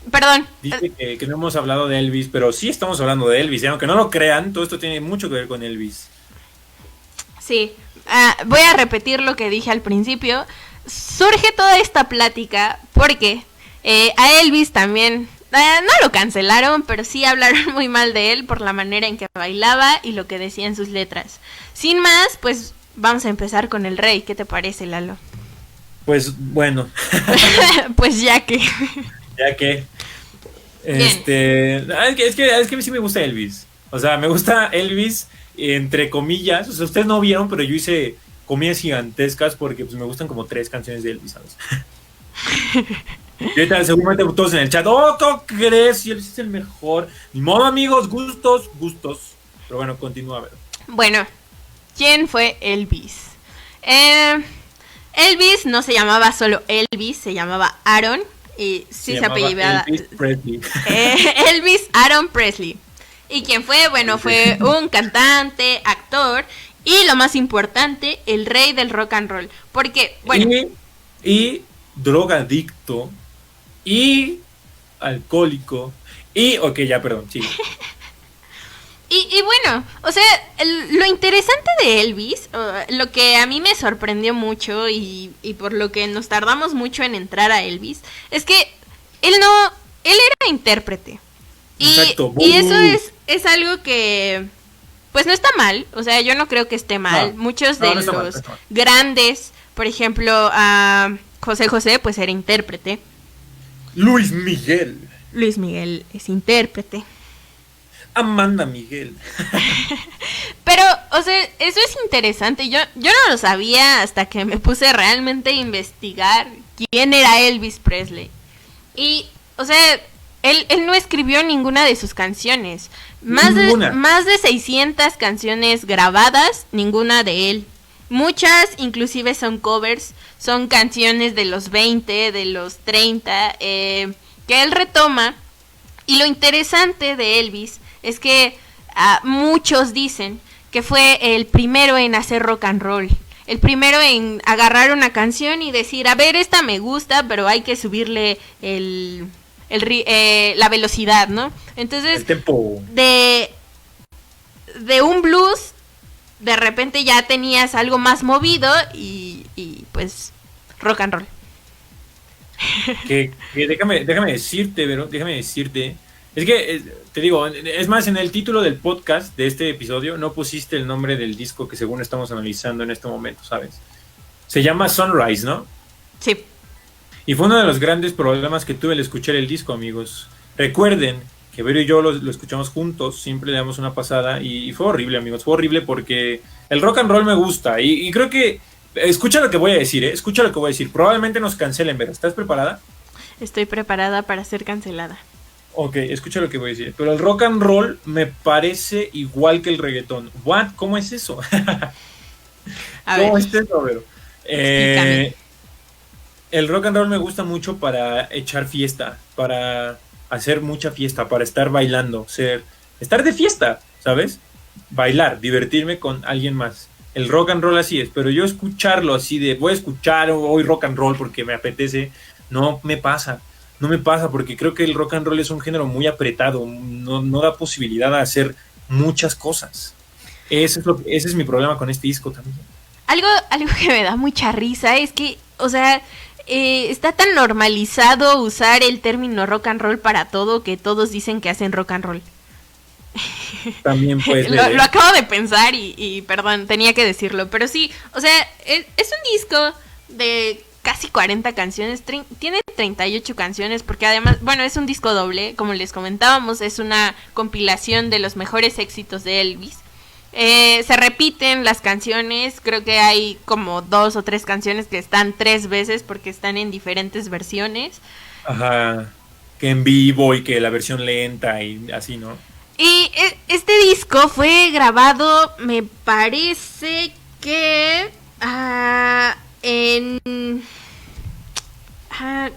Perdón. Dice que no hemos hablado de Elvis, pero sí estamos hablando de Elvis, y aunque no lo crean, todo esto tiene mucho que ver con Elvis. Sí, voy a repetir lo que dije al principio. Surge toda esta plática porque a Elvis también... no lo cancelaron, pero sí hablaron muy mal de él por la manera en que bailaba y lo que decía en sus letras. Sin más, pues vamos a empezar con el rey. ¿Qué te parece, Lalo? Pues bueno. Pues ya que... Es que a mí sí me gusta Elvis. O sea, me gusta Elvis entre comillas. O sea, ustedes no vieron, pero yo hice comillas gigantescas porque pues me gustan como 3 canciones de Elvis, ¿sabes? Y ahorita seguramente todos en el chat, oh, ¿cómo crees? Si Elvis es el mejor. Ni modo, amigos, gustos. Pero bueno, continúa a ver. Bueno, ¿quién fue Elvis? Elvis no se llamaba solo Elvis, se llamaba Aaron. Y sí se apellidaba Elvis Presley. Elvis Aaron Presley. ¿Y quién fue? Bueno, fue un cantante, actor y lo más importante, el rey del rock and roll. Porque, bueno... Y drogadicto y alcohólico y... Ok, ya, perdón, sí. Y bueno, o sea, lo interesante de Elvis, lo que a mí me sorprendió mucho y por lo que nos tardamos mucho en entrar a Elvis, es que él era intérprete. Exacto. Y eso es algo que, pues no está mal, o sea, yo no creo que esté mal. Muchos de los grandes, por ejemplo, a José José, pues era intérprete. Luis Miguel es intérprete. Amanda Miguel. Pero, o sea, eso es interesante. Yo no lo sabía hasta que me puse realmente a investigar quién era Elvis Presley. Y, o sea, él no escribió ninguna de sus canciones. Más de 600 canciones grabadas, ninguna de él. Muchas inclusive son covers, son canciones de los 20, de los 30, que él retoma. Y lo interesante de Elvis es que muchos dicen que fue el primero en hacer rock and roll. El primero en agarrar una canción y decir, a ver, esta me gusta, pero hay que subirle la velocidad, ¿no? Entonces, el tempo. De un blues, de repente ya tenías algo más movido y pues rock and roll. Que déjame decirte, Vero, es que, te digo, es más, en el título del podcast de este episodio no pusiste el nombre del disco que según estamos analizando en este momento, ¿sabes? Se llama Sunrise, ¿no? Sí. Y fue uno de los grandes problemas que tuve al escuchar el disco, amigos. Recuerden que Vero y yo lo escuchamos juntos, siempre le damos una pasada y fue horrible, amigos, fue horrible porque el rock and roll me gusta y creo que, escucha lo que voy a decir, escucha lo que voy a decir, probablemente nos cancelen, Vero, ¿estás preparada? Estoy preparada para ser cancelada. Ok, escucha lo que voy a decir. Pero el rock and roll me parece igual que el reggaetón. ¿What? ¿Cómo es eso? ¿Cómo es eso, Vero? El rock and roll me gusta mucho para echar fiesta, para hacer mucha fiesta, para estar bailando, estar de fiesta, ¿sabes? Bailar, divertirme con alguien más. El rock and roll así es, pero yo escucharlo así de voy a escuchar hoy rock and roll porque me apetece, no me pasa porque creo que el rock and roll es un género muy apretado, no da posibilidad de hacer muchas cosas. Ese es mi problema con este disco también. Algo que me da mucha risa es que, o sea, está tan normalizado usar el término rock and roll para todo que todos dicen que hacen rock and roll. También pues lo acabo de pensar y perdón, tenía que decirlo, pero sí, o sea, es un disco de casi 40 canciones, tiene 38 canciones porque además, bueno, es un disco doble, como les comentábamos, es una compilación de los mejores éxitos de Elvis. Se repiten las canciones, creo que hay como 2 o 3 canciones que están 3 veces porque están en diferentes versiones. Ajá, que en vivo y que la versión lenta y así, ¿no? Y este disco fue grabado, me parece que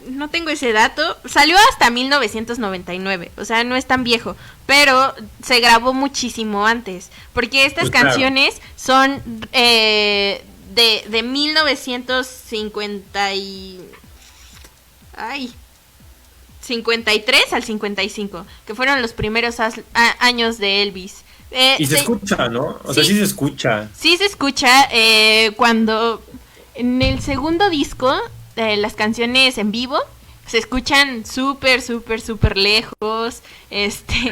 no tengo ese dato. Salió hasta 1999, o sea, no es tan viejo, pero se grabó muchísimo antes, porque estas pues canciones son de 1950 53 al 55, que fueron los primeros años de Elvis. Y se escucha, ¿no? O sea, sí se escucha. Sí se escucha cuando en el segundo disco, las canciones en vivo se escuchan súper lejos,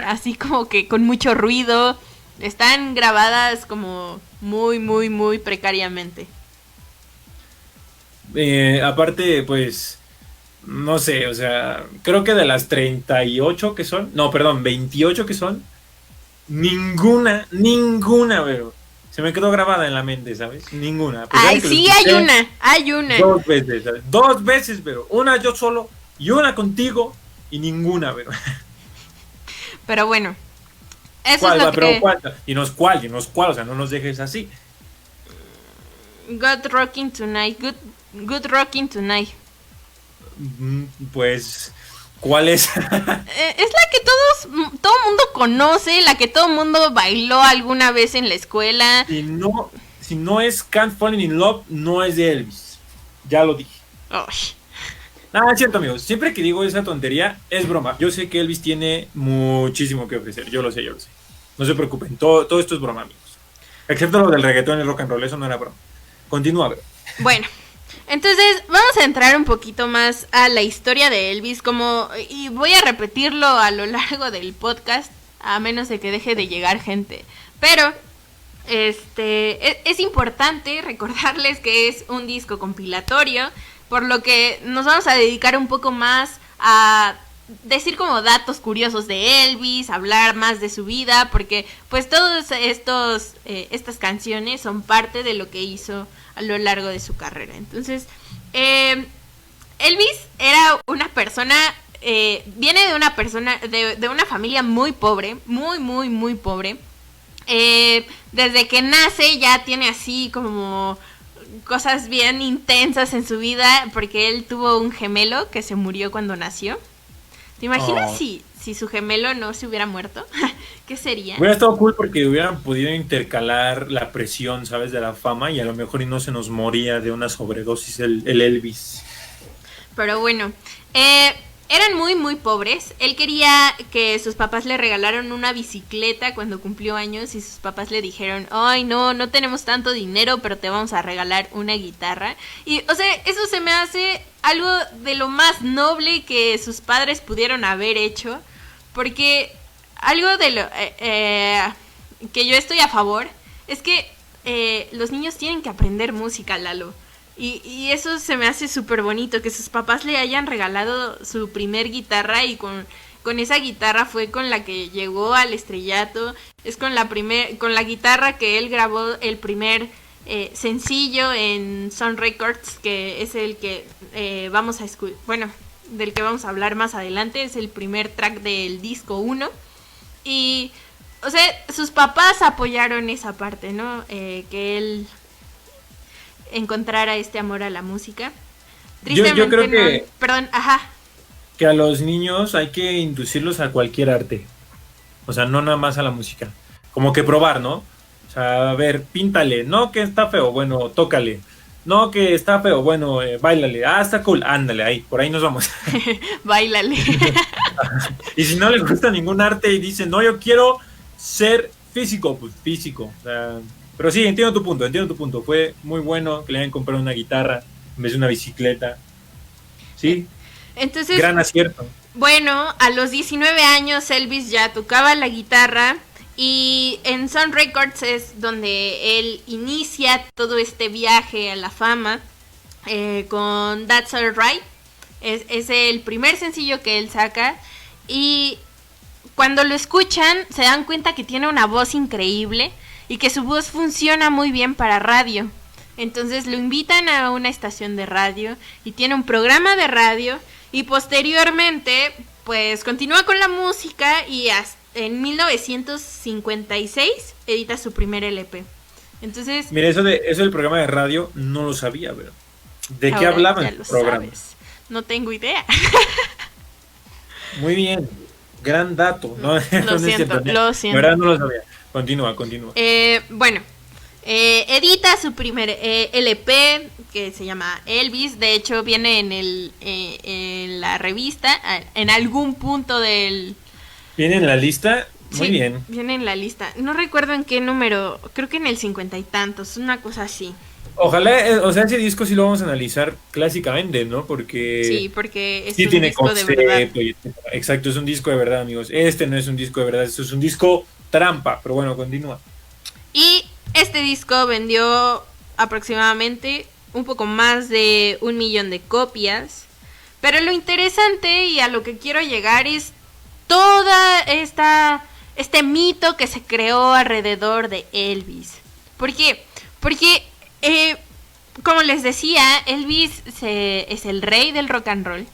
así como que con mucho ruido. Están grabadas como muy precariamente. Aparte, pues, no sé, o sea, creo que de las 38 que son, no, perdón, 28 que son, ninguna, pero se me quedó grabada en la mente, ¿sabes? Ninguna. A pesar Ay, de que lo sí, escuché hay una. dos veces, ¿sabes? Dos veces, pero una yo solo y una contigo y ninguna, pero. Pero bueno, eso ¿Cuál es lo va? Pero que... ¿cuál? Y no es cuál, o sea, no nos dejes así. Good Rocking Tonight, good Rocking Tonight. Pues, ¿cuál es? Es la que todo mundo conoce, la que todo mundo bailó alguna vez en la escuela. Si no es Can't Falling in Love, no es de Elvis. Ya lo dije. Uy. Nada, es cierto, amigos. Siempre que digo esa tontería, es broma. Yo sé que Elvis tiene muchísimo que ofrecer. Yo lo sé. No se preocupen. Todo esto es broma, amigos. Excepto lo del reggaetón y el rock and roll. Eso no era broma. Continúa, bro. Bueno, entonces vamos a entrar un poquito más a la historia de Elvis, y voy a repetirlo a lo largo del podcast, a menos de que deje de llegar gente. Pero es importante recordarles que es un disco compilatorio, por lo que nos vamos a dedicar un poco más a decir como datos curiosos de Elvis, hablar más de su vida, porque pues todos estas canciones son parte de lo que hizo a lo largo de su carrera. Entonces, Elvis era una persona, viene de una persona, de una familia muy pobre, muy pobre. Desde que nace ya tiene así como cosas bien intensas en su vida, porque él tuvo un gemelo que se murió cuando nació. ¿Te imaginas si su gemelo no se hubiera muerto? ¿Qué sería? Hubiera estado cool porque hubieran podido intercalar la presión, ¿sabes? De la fama y a lo mejor y no se nos moría de una sobredosis el Elvis. Pero bueno, eran muy pobres. Él quería que sus papás le regalaran una bicicleta cuando cumplió años y sus papás le dijeron, ay, no tenemos tanto dinero, pero te vamos a regalar una guitarra. Y, o sea, eso se me hace algo de lo más noble que sus padres pudieron haber hecho, porque algo de lo que yo estoy a favor es que los niños tienen que aprender música, Lalo. Y eso se me hace súper bonito, que sus papás le hayan regalado su primer guitarra y con esa guitarra fue con la que llegó al estrellato. Es con la guitarra que él grabó el primer sencillo en Sun Records, que es el que vamos a escuchar, bueno, del que vamos a hablar más adelante. Es el primer track del disco 1. Y, o sea, sus papás apoyaron esa parte, ¿no? Que él encontrara este amor a la música. Tristemente yo creo que, perdón, ajá. que a los niños hay que inducirlos a cualquier arte. O sea, no nada más a la música. Como que probar, ¿no? O sea, a ver, píntale. No, que está feo, bueno, tócale. No, que está feo, bueno, báilale. Ah, está cool, ándale, ahí, por ahí nos vamos. Báilale. Y si no les gusta ningún arte y dicen, no, yo quiero ser físico, pues físico. O sea, pero sí, entiendo tu punto. Fue muy bueno que le hayan comprado una guitarra en vez de una bicicleta. Sí, entonces, gran acierto. Bueno, a los 19 años Elvis ya tocaba la guitarra y en Sun Records es donde él inicia todo este viaje a la fama con That's Alright. Es el primer sencillo que él saca y cuando lo escuchan se dan cuenta que tiene una voz increíble y que su voz funciona muy bien para radio. Entonces lo invitan a una estación de radio y tiene un programa de radio y posteriormente pues continúa con la música y en 1956 edita su primer LP. Entonces, mira, eso del programa de radio no lo sabía, pero ¿de qué hablaban el programa? Sabes. No tengo idea. Muy bien, gran dato. No, Lo siento. La verdad no lo sabía. Continúa. Bueno, edita su primer LP que se llama Elvis. De hecho, viene en la revista, en algún punto del... ¿Viene en la lista? Muy sí, bien. Viene en la lista. No recuerdo en qué número, creo que en el 50 y tantos, una cosa así. Ojalá, o sea, ese disco sí lo vamos a analizar clásicamente, ¿no? Porque... Sí, porque es sí un tiene disco de concepto verdad. Exacto, es un disco de verdad, amigos. Este no es un disco de verdad, esto es un disco trampa. Pero bueno, continúa. Y este disco vendió aproximadamente un poco más de 1 millón de copias. Pero lo interesante y a lo que quiero llegar es este mito que se creó alrededor de Elvis. ¿Por qué? Porque, como les decía, Elvis es el rey del rock and roll.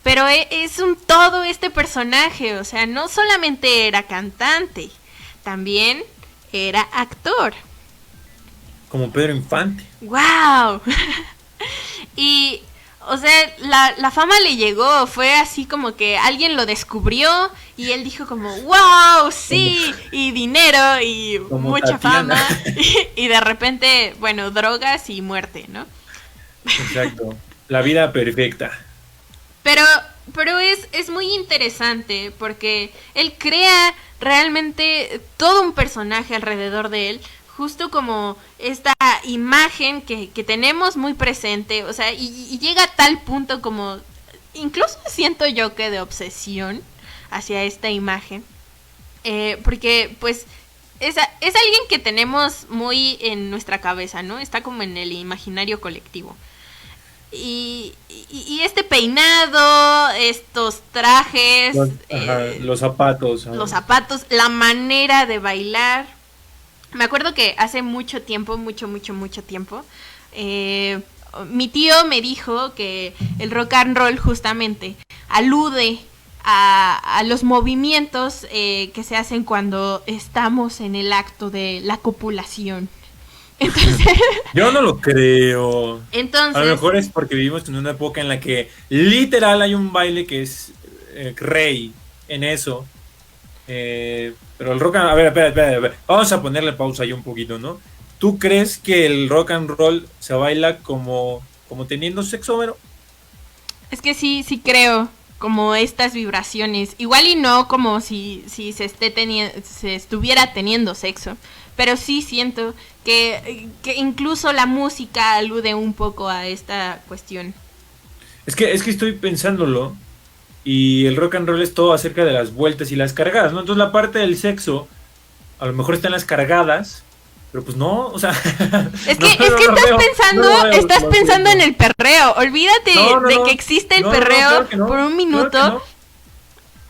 Pero es un todo este personaje, o sea, no solamente era cantante, también era actor. Como Pedro Infante. ¡Wow! Y, o sea, la fama le llegó, fue así como que alguien lo descubrió y él dijo como, ¡wow! Sí, y dinero y Como mucha Tatiana. fama. Y de repente, bueno, drogas y muerte, ¿no? Exacto. La vida perfecta. Pero es muy interesante porque él crea realmente todo un personaje alrededor de él, justo como esta imagen que tenemos muy presente, o sea, y llega a tal punto como, incluso siento yo que de obsesión hacia esta imagen, porque pues es alguien que tenemos muy en nuestra cabeza, ¿no? Está como en el imaginario colectivo. Y este peinado, estos trajes, Los zapatos. los zapatos, la manera de bailar. Me acuerdo que hace mucho tiempo, mucho tiempo, mi tío me dijo que el rock and roll justamente alude a los movimientos que se hacen cuando estamos en el acto de la copulación. Entonces, Yo no lo creo. entonces, A lo mejor es porque vivimos en una época en la que literal hay un baile que es rey en eso. Pero el rock and... A ver, espera. Vamos a ponerle pausa ahí un poquito, ¿no? ¿Tú crees que el rock and roll se baila como teniendo sexo, Vero? es que sí creo como estas vibraciones. Igual y no como si se estuviera teniendo sexo. Pero sí siento que incluso la música alude un poco a esta cuestión. Es que estoy pensándolo y el rock and roll es todo acerca de las vueltas y las cargadas, ¿no? Entonces la parte del sexo a lo mejor está en las cargadas, pero pues no, o sea... Es que estás pensando en el perreo. Olvídate de que existe el perreo claro por un minuto.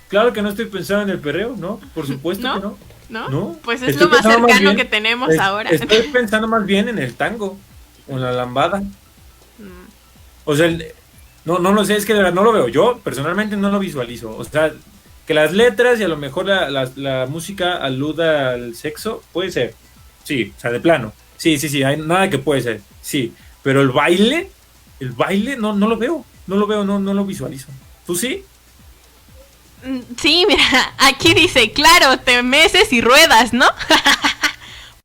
Claro que no estoy pensando en el perreo, ¿no? Por supuesto ¿No? que no. ¿No? No, Pues es estoy lo más pensando cercano bien- que tenemos ahora. Estoy pensando más bien en el tango, o en la lambada. Mm. O sea, no lo sé, es que de verdad no lo veo. Yo personalmente no lo visualizo. O sea, que las letras y a lo mejor la música aluda al sexo, puede ser. Sí, o sea, de plano. Sí, hay nada que puede ser. Sí, pero el baile no lo veo. No lo visualizo. ¿Tú sí? Sí, mira, aquí dice, claro, te meces y ruedas, ¿no?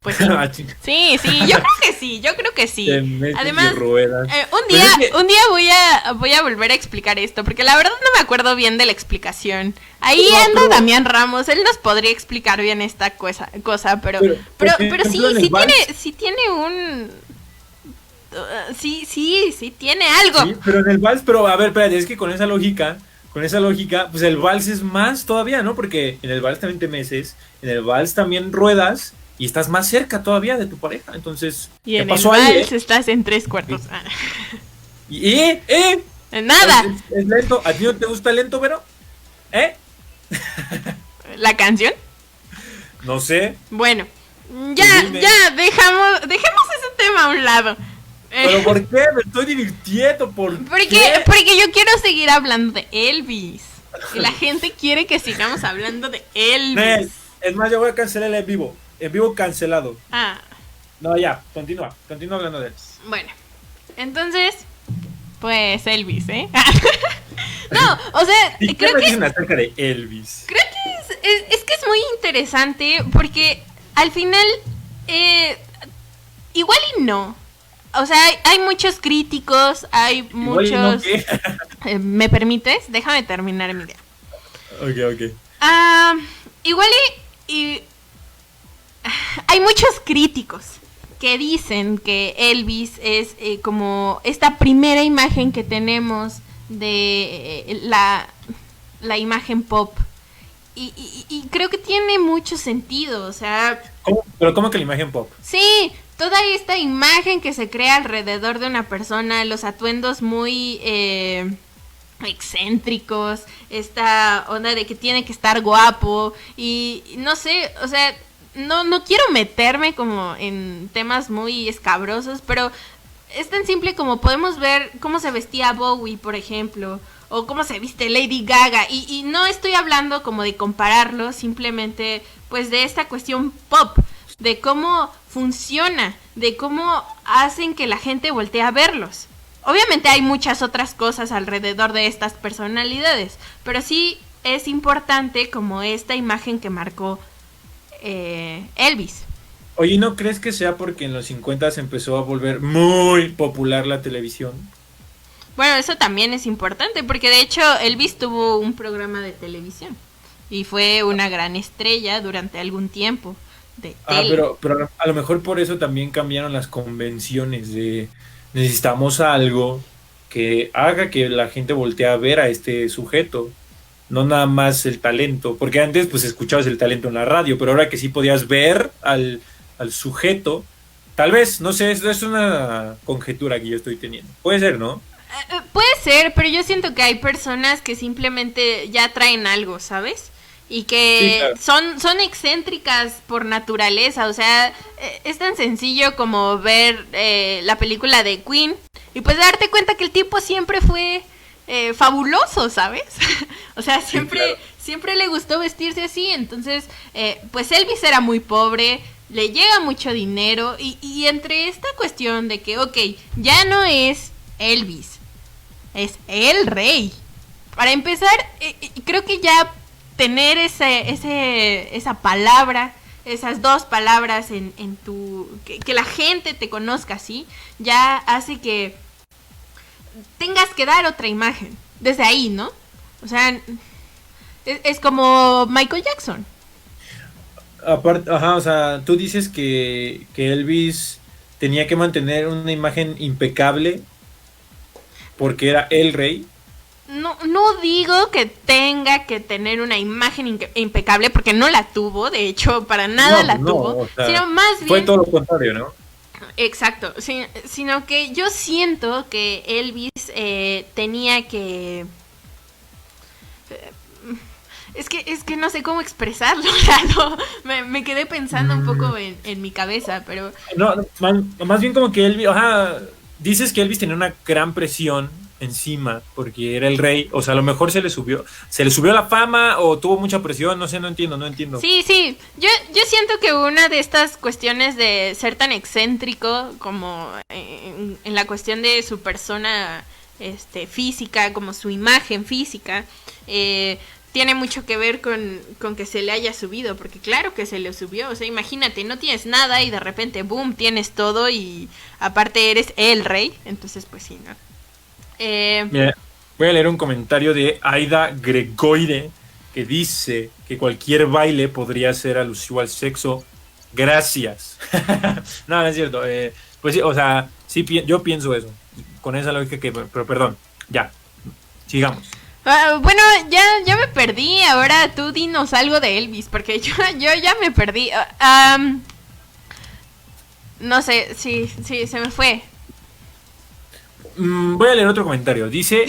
Pues sí. Ah, chinga. Sí, yo creo que sí. Te metes y Además, ruedas. un Pero día, es que- un día voy a volver a explicar esto, porque la verdad no me acuerdo bien de la explicación. Ahí No, anda pero- Damián Ramos, él nos podría explicar bien esta cosa, pero por ejemplo, en el vals- sí tiene un... sí tiene algo. Sí, pero en el vals, pero a ver, espérate, es que con esa lógica, pues el vals es más todavía, ¿no? Porque en el vals también te meces, en el vals también ruedas y estás más cerca todavía de tu pareja. Entonces, Y ¿qué en el pasó ahí? vals estás en 3/4. Ah. Y, Nada, es lento. ¿A ti no te gusta lento, pero? la canción. No sé. Bueno, Pues dime. dejemos ese tema a un lado. ¿Pero por qué? Me estoy divirtiendo, ¿por qué? Porque yo quiero seguir hablando de Elvis. Y la gente quiere que sigamos hablando de Elvis. Nel, es más, yo voy a cancelar el en vivo. En vivo cancelado. Ah, No, ya, continúa hablando de él. bueno. Entonces, pues Elvis, ¿eh? No, o sea, ¿Y qué creo me que dicen acerca de Elvis? es que es muy interesante porque al final, igual y no. O sea, hay muchos críticos, hay Igual y no, muchos... ¿qué? ¿Me permites? Déjame terminar mi idea. Ok. Igual y hay muchos críticos que dicen que Elvis es como esta primera imagen que tenemos de la imagen pop. Y creo que tiene mucho sentido, o sea... ¿Pero cómo que la imagen pop? Sí, toda esta imagen que se crea alrededor de una persona, los atuendos muy excéntricos, esta onda de que tiene que estar guapo y no sé, o sea, no quiero meterme como en temas muy escabrosos, pero es tan simple como podemos ver cómo se vestía Bowie, por ejemplo, o cómo se viste Lady Gaga, y no estoy hablando como de compararlo, simplemente pues de esta cuestión pop, de cómo funciona, de cómo hacen que la gente voltee a verlos. Obviamente hay muchas otras cosas alrededor de estas personalidades, pero sí es importante como esta imagen que marcó Elvis. Oye, ¿no crees que sea porque en los 50 se empezó a volver muy popular la televisión? Bueno, eso también es importante, porque de hecho Elvis tuvo un programa de televisión y fue una gran estrella durante algún tiempo de tele. Pero a lo mejor por eso también cambiaron las convenciones de necesitamos algo que haga que la gente voltee a ver a este sujeto, no nada más el talento, porque antes pues escuchabas el talento en la radio, pero ahora que sí podías ver al sujeto, tal vez, no sé, es una conjetura que yo estoy teniendo. Puede ser, ¿no? Puede ser, pero yo siento que hay personas que simplemente ya traen algo, ¿sabes? Y que Sí, claro. son excéntricas por naturaleza, o sea, es tan sencillo como ver la película de Queen y pues darte cuenta que el tipo siempre fue fabuloso, ¿sabes? O sea, Sí, claro. siempre le gustó vestirse así, entonces, pues Elvis era muy pobre, le llega mucho dinero y entre esta cuestión de que, ok, ya no es Elvis, es el rey. Para empezar, creo que ya tener esa palabra, esas dos palabras en tu... Que la gente te conozca así, ya hace que tengas que dar otra imagen. Desde ahí, ¿no? O sea, es como Michael Jackson. Aparte, ajá, o sea, tú dices que Elvis tenía que mantener una imagen impecable porque era el rey. No digo que tenga que tener una imagen impecable, porque no la tuvo, de hecho, para nada la No, tuvo, o sea, sino más fue bien... todo lo contrario, ¿no? Exacto, sino que yo siento que Elvis tenía que... Es que no sé cómo expresarlo, o sea, me quedé pensando un Mm, poco en mi cabeza, pero no, no, más bien como que Elvis, ajá, dices que Elvis tenía una gran presión encima porque era el rey, o sea, a lo mejor se le subió la fama o tuvo mucha presión, no sé, no entiendo. sí, yo siento que una de estas cuestiones de ser tan excéntrico como en la cuestión de su persona física, como su imagen física, tiene mucho que ver con que se le haya subido, porque claro que se le subió, o sea, imagínate, no tienes nada y de repente, boom, tienes todo y aparte eres el rey, entonces pues sí, ¿no? Mira, voy a leer un comentario de Aida Gregoire que dice que cualquier baile podría ser alusivo al sexo. Gracias. No, no es cierto. Pues sí, o sea, sí, yo pienso eso. Con esa lógica que... Pero perdón, ya, sigamos. Bueno, ya me perdí, ahora tú dinos algo de Elvis, porque yo ya me perdí. No sé, sí, se me fue. Voy a leer otro comentario. Dice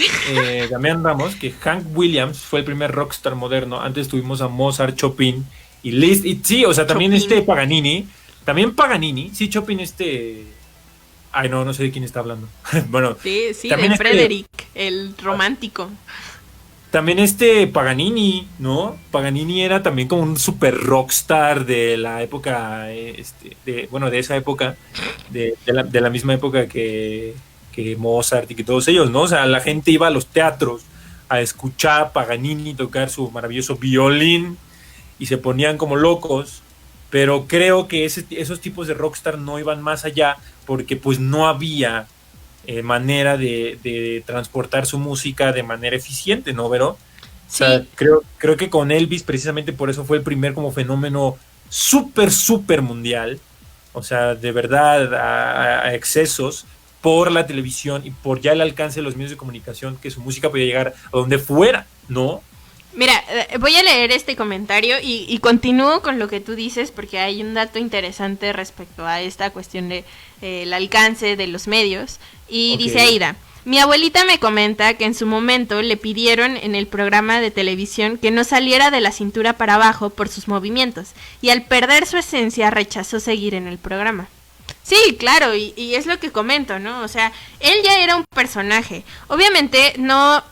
Damián Ramos que Hank Williams fue el primer rockstar moderno. Antes tuvimos a Mozart, Chopin y Liszt. Y sí, o sea, también Chopin. Paganini. También Paganini. Sí, Chopin Ay, no sé de quién está hablando. Bueno, Sí, también de Frederick, el romántico. también Paganini, ¿no? Paganini era también como un super rockstar de la época, bueno, de esa época, de la misma época que Mozart y que todos ellos, ¿no? O sea, la gente iba a los teatros a escuchar a Paganini tocar su maravilloso violín y se ponían como locos, pero creo que esos tipos de rockstar no iban más allá porque pues no había manera de transportar su música de manera eficiente, ¿no, Vero? O sea, Sí, creo que con Elvis precisamente por eso fue el primer como fenómeno súper mundial, o sea, de verdad a excesos por la televisión y por ya el alcance de los medios de comunicación que su música podía llegar a donde fuera, ¿no? mira, voy a leer este comentario y continúo con lo que tú dices porque hay un dato interesante respecto a esta cuestión de el alcance de los medios y Ok. dice Aida, Mi abuelita me comenta que en su momento le pidieron en el programa de televisión que no saliera de la cintura para abajo por sus movimientos, y al perder su esencia rechazó seguir en el programa. Sí, claro, y es lo que comento, ¿no? O sea, él ya era un personaje. Obviamente no...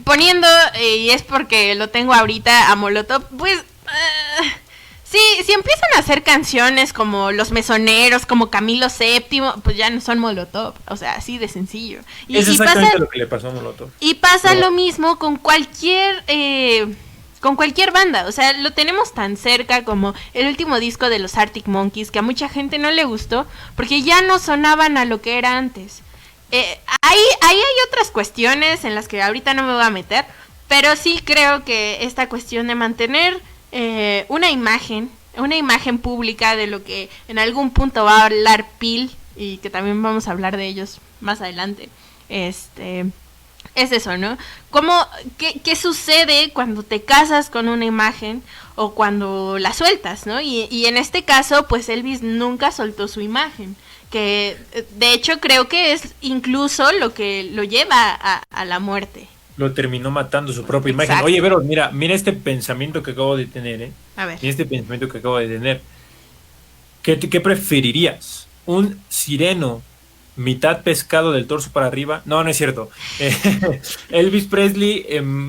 poniendo, y es porque lo tengo ahorita a Molotov, pues... sí, si empiezan a hacer canciones como Los Mesoneros, como Camilo VII, pues ya no son Molotov, o sea, así de sencillo. Es exactamente lo que le pasó a Molotov. Y pasa lo mismo con cualquier banda, o sea, lo tenemos tan cerca como el último disco de los Arctic Monkeys, que a mucha gente no le gustó, porque ya no sonaban a lo que era antes. Ahí hay otras cuestiones en las que ahorita no me voy a meter, pero sí creo que esta cuestión de mantener una imagen pública de lo que en algún punto va a hablar Pil, y que también vamos a hablar de ellos más adelante, es eso, ¿no? ¿Qué sucede cuando te casas con una imagen o cuando la sueltas, ¿no? Y en este caso, pues Elvis nunca soltó su imagen, que de hecho creo que es incluso lo que lo lleva a la muerte. Lo terminó matando su propia imagen. Exacto. Oye, Vero, mira este pensamiento que acabo de tener, ¿eh? A ver. Mira este pensamiento que acabo de tener. ¿Qué preferirías? ¿Un sireno mitad pescado del torso para arriba? No es cierto. Elvis Presley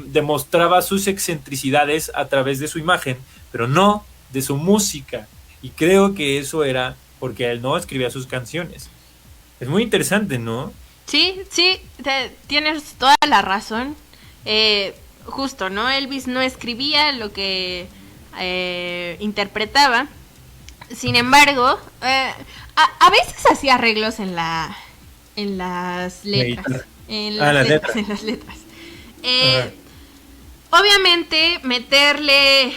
demostraba sus excentricidades a través de su imagen, pero no de su música. Y creo que eso era porque él no escribía sus canciones. Es muy interesante, ¿no? Sí, tienes toda la razón. Justo, ¿no? Elvis no escribía lo que interpretaba. Sin embargo, a veces hacía arreglos en las letras. En las letras. Obviamente, meterle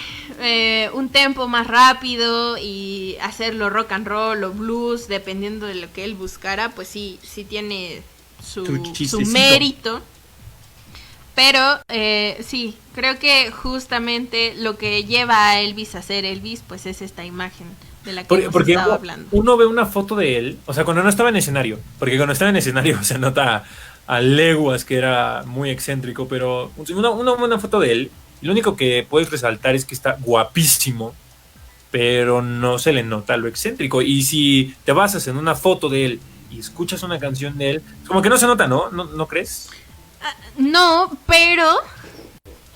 un tempo más rápido y hacerlo rock and roll o blues, dependiendo de lo que él buscara, pues sí tiene su mérito. Pero sí, creo que justamente lo que lleva a Elvis a ser Elvis, pues es esta imagen de la que hemos estado hablando. Uno ve una foto de él, o sea, cuando no estaba en escenario, porque cuando estaba en escenario se nota a leguas que era muy excéntrico, pero una foto de él, lo único que puedes resaltar es que está guapísimo, pero no se le nota lo excéntrico. Y si te basas en una foto de él y escuchas una canción de él, como que no se nota, ¿No crees? No, pero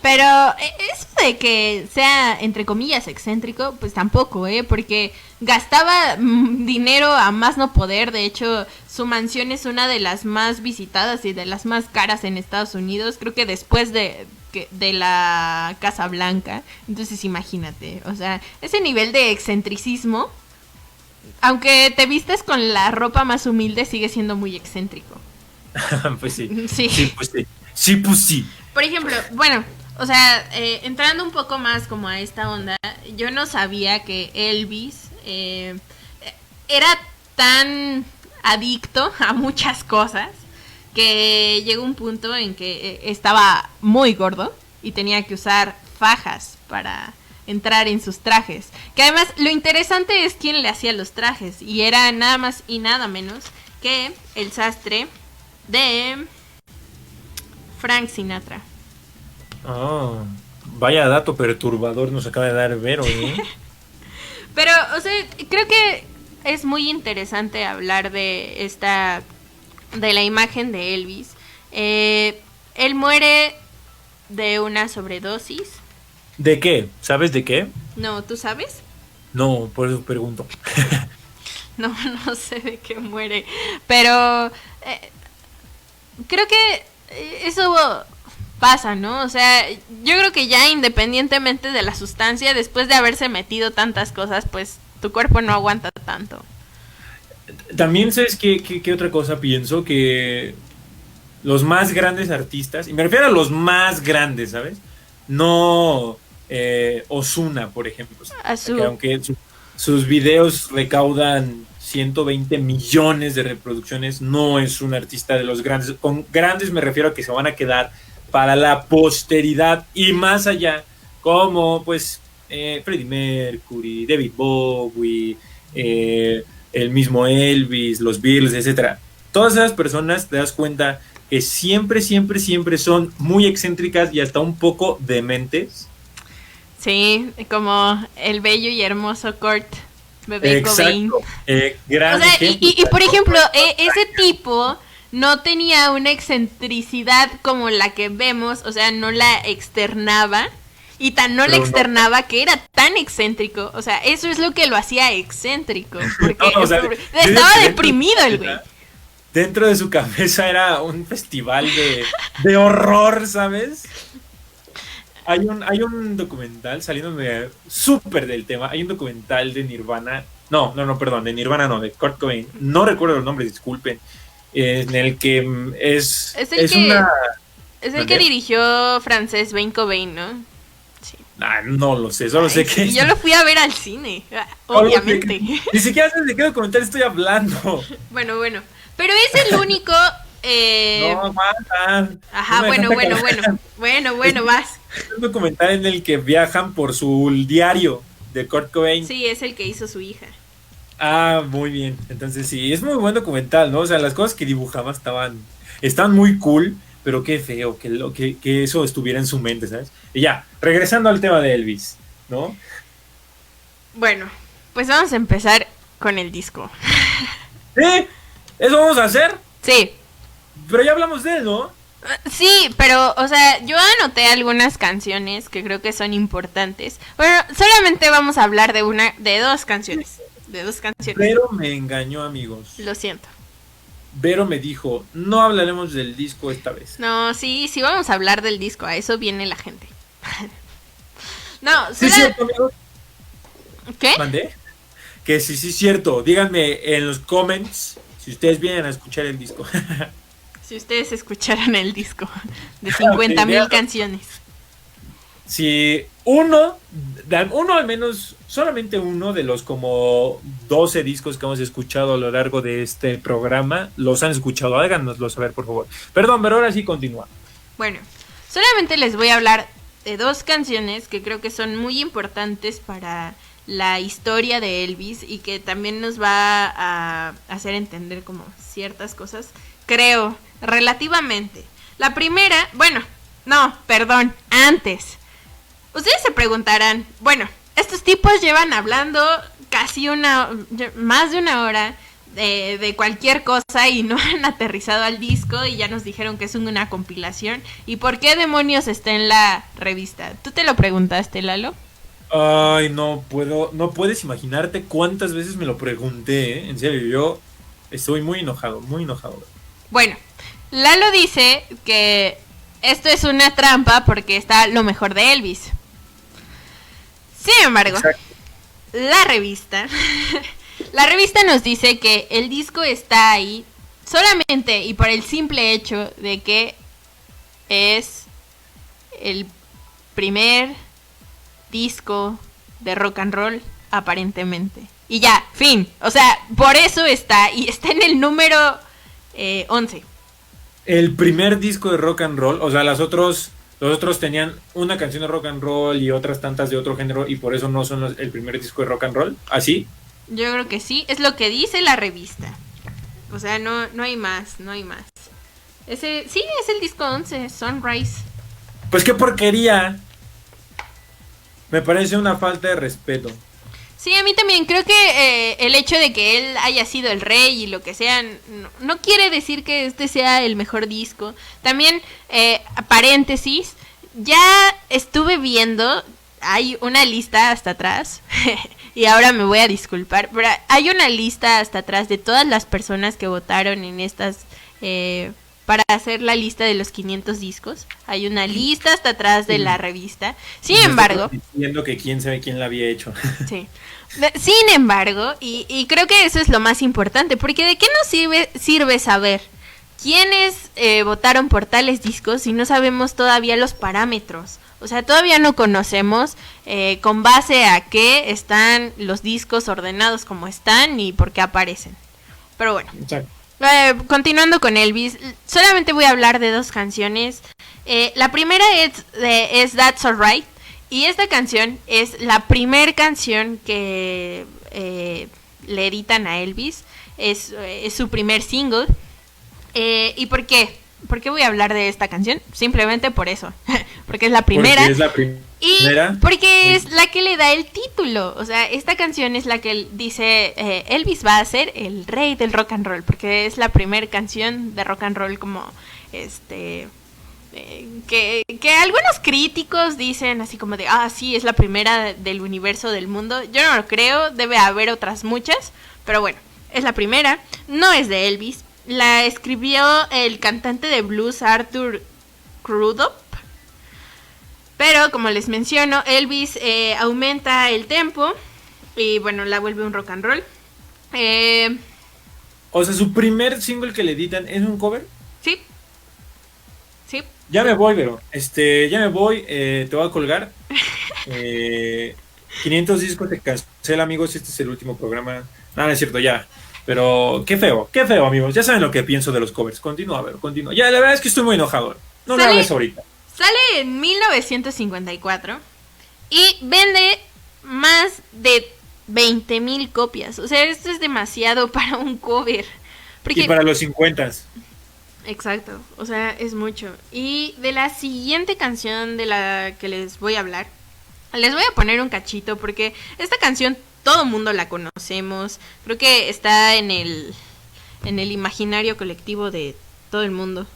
eso de que sea, entre comillas, excéntrico, pues tampoco, porque gastaba dinero a más no poder. De hecho, su mansión es una de las más visitadas y de las más caras en Estados Unidos, creo que después de la Casa Blanca. Entonces imagínate, o sea, ese nivel de excentricismo, aunque te vistes con la ropa más humilde, sigue siendo muy excéntrico. Pues sí. Sí, pues sí. Sí, pues sí. Por ejemplo, bueno, o sea, entrando un poco más como a esta onda, yo no sabía que Elvis era tan adicto a muchas cosas que llegó un punto en que estaba muy gordo y tenía que usar fajas para entrar en sus trajes. Que además lo interesante es quién le hacía los trajes, y era nada más y nada menos que el sastre de Frank Sinatra. Oh, vaya dato perturbador nos acaba de dar Vero, ¿eh? Pero, o sea, creo que es muy interesante hablar de la imagen de Elvis. Él muere de una sobredosis. ¿De qué? ¿Sabes de qué? No, ¿tú sabes? No, por eso pregunto. No sé de qué muere. Pero creo que eso pasa, ¿no? O sea, yo creo que ya independientemente de la sustancia, después de haberse metido tantas cosas, pues tu cuerpo no aguanta tanto. También, ¿sabes qué otra cosa pienso? Que los más grandes artistas, y me refiero a los más grandes, ¿sabes? No Ozuna, por ejemplo. Que aunque sus videos recaudan 120 millones de reproducciones, no es un artista de los grandes. Con grandes me refiero a que se van a quedar para la posteridad y más allá, como pues Freddie Mercury, David Bowie, el mismo Elvis, los Beatles, etcétera. todas esas personas te das cuenta que siempre, siempre, siempre son muy excéntricas y hasta un poco dementes. Sí, como el bello y hermoso Kurt, bebé Cobain. Gran O sea, ejemplo. y por ejemplo, ese tipo no tenía una excentricidad como la que vemos, o sea, no la externaba. Y tan no la Pero externaba que era tan excéntrico. O sea, eso es lo que lo hacía excéntrico. Porque No, o sea, estaba deprimido el güey. Dentro de su cabeza era un festival de horror, ¿sabes? Hay un documental, saliéndome súper del tema, hay un documental de Nirvana. No, perdón, de Nirvana no, de Kurt Cobain. No recuerdo el nombre, disculpen. En el que Es el que dirigió Frances Bain Cobain, ¿no? Sí. No lo sé, solo sé que... Y yo lo fui a ver al cine, obviamente. Ni siquiera sé de qué documental estoy hablando. Bueno. Pero es el único... No, aguanta. Ajá, No me bueno, dejan bueno, vas. Es un documental en el que viajan por su diario de Kurt Cobain. Sí, es el que hizo su hija. Ah, muy bien. Entonces sí, es muy buen documental, ¿no? O sea, las cosas que dibujaba estaban muy cool, pero qué feo que eso estuviera en su mente, ¿sabes? Y ya, regresando al tema de Elvis, ¿no? Bueno, pues vamos a empezar con el disco. ¿Sí? ¿Eso vamos a hacer? Sí. Pero ya hablamos de él, ¿no? Sí, pero, o sea, yo anoté algunas canciones que creo que son importantes. Bueno, solamente vamos a hablar de dos canciones. Pero me engañó, amigos. Lo siento. Vero me dijo, no hablaremos del disco esta vez. No, sí vamos a hablar del disco, a eso viene la gente. No, sí, cierto, amigos. ¿Qué? ¿Mandé? Que sí, cierto. Díganme en los comments si ustedes vienen a escuchar el disco. Si ustedes escucharan el disco de 50,000 canciones. Si uno al menos, solamente uno de los como 12 discos que hemos escuchado a lo largo de este programa, los han escuchado, háganoslo saber, por favor. Perdón, pero ahora sí continúa. Bueno, solamente les voy a hablar de dos canciones que creo que son muy importantes para la historia de Elvis y que también nos va a hacer entender como ciertas cosas, creo, relativamente. La primera, antes. Ustedes se preguntarán, bueno, estos tipos llevan hablando casi más de una hora de cualquier cosa y no han aterrizado al disco y ya nos dijeron que es una compilación. ¿Y por qué demonios está en la revista? ¿Tú te lo preguntaste, Lalo? Ay, no puedes imaginarte cuántas veces me lo pregunté, ¿eh? En serio, yo estoy muy enojado. Bueno, Lalo dice que esto es una trampa porque está lo mejor de Elvis. Sin embargo, exacto, la revista nos dice que el disco está ahí solamente y por el simple hecho de que es el primer disco de rock and roll, aparentemente. Y ya, fin. O sea, por eso está. Y está en el número 11. El primer disco de rock and roll, o sea, los otros tenían una canción de rock and roll y otras tantas de otro género y por eso no son el primer disco de rock and roll, ¿así? Yo creo que sí, es lo que dice la revista. O sea, no hay más. Sí, es el disco 11, Sunrise. Pues qué porquería. Me parece una falta de respeto. Sí, a mí también. Creo que el hecho de que él haya sido el rey y lo que sea, no quiere decir que este sea el mejor disco. También, paréntesis, ya estuve viendo, hay una lista hasta atrás, y ahora me voy a disculpar, pero hay una lista hasta atrás de todas las personas que votaron en estas... para hacer la lista de los 500 discos. Hay una lista hasta atrás de la revista. Sin embargo... Diciendo que quién sabe quién la había hecho. Sí. Sin embargo, y creo que eso es lo más importante, porque ¿de qué nos sirve saber quiénes votaron por tales discos si no sabemos todavía los parámetros? O sea, todavía no conocemos con base a qué están los discos ordenados como están y por qué aparecen. Pero bueno. Exacto. Continuando con Elvis, solamente voy a hablar de dos canciones. La primera es That's Alright. Y esta canción es la primer canción que le editan a Elvis. Es su primer single. ¿Y por qué? ¿Por qué voy a hablar de esta canción? Simplemente por eso. Porque es la primera. Porque es la primera. Y porque es la que le da el título. O sea, esta canción es la que dice Elvis va a ser el rey del rock and roll. Porque es la primera canción de rock and roll como que algunos críticos dicen así como de, sí, es la primera del universo del mundo. Yo no lo creo, debe haber otras muchas, pero bueno, es la primera. No es de Elvis, la escribió el cantante de blues Arthur Crudup. Pero como les menciono, Elvis aumenta el tempo y bueno, la vuelve un rock and roll. O sea, su primer single que le editan es un cover. Sí. Sí. Ya me voy, pero ya me voy, te voy a colgar. 500 discos de cancela, amigos, este es el último programa. No es cierto, ya. Pero qué feo, amigos. Ya saben lo que pienso de los covers. Continúa, continúa. Ya, la verdad es que estoy muy enojado. No me hables ahorita. Sale en 1954 y vende más de 20,000 copias. O sea, esto es demasiado para un cover. Y para los 50s. Exacto, o sea, es mucho. Y de la siguiente canción de la que les voy a hablar, les voy a poner un cachito porque esta canción todo mundo la conocemos. Creo que está en el imaginario colectivo de todo el mundo.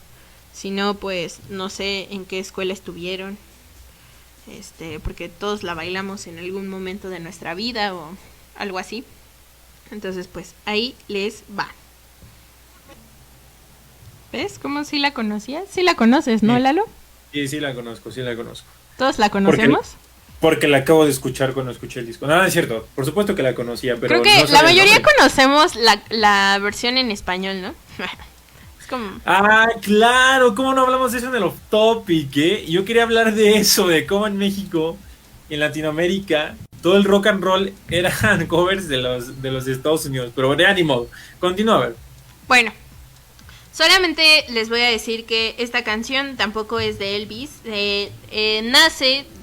Si no, pues no sé en qué escuela estuvieron. Porque todos la bailamos en algún momento de nuestra vida o algo así. Entonces, pues ahí les va. ¿Ves cómo sí la conocías? Sí la conoces, ¿no, Lalo? Sí la conozco, ¿Todos la conocemos? Porque la acabo de escuchar cuando escuché el disco. No, es cierto, por supuesto que la conocía, pero creo que no la mayoría conocemos la versión en español, ¿no? Es como... claro, ¿cómo no hablamos de eso en el Off Topic, Yo quería hablar de eso, de cómo en México, en Latinoamérica, todo el rock and roll eran covers de los de Estados Unidos, pero de ánimo. Continúa, a ver. Bueno. Solamente les voy a decir que esta canción tampoco es de Elvis.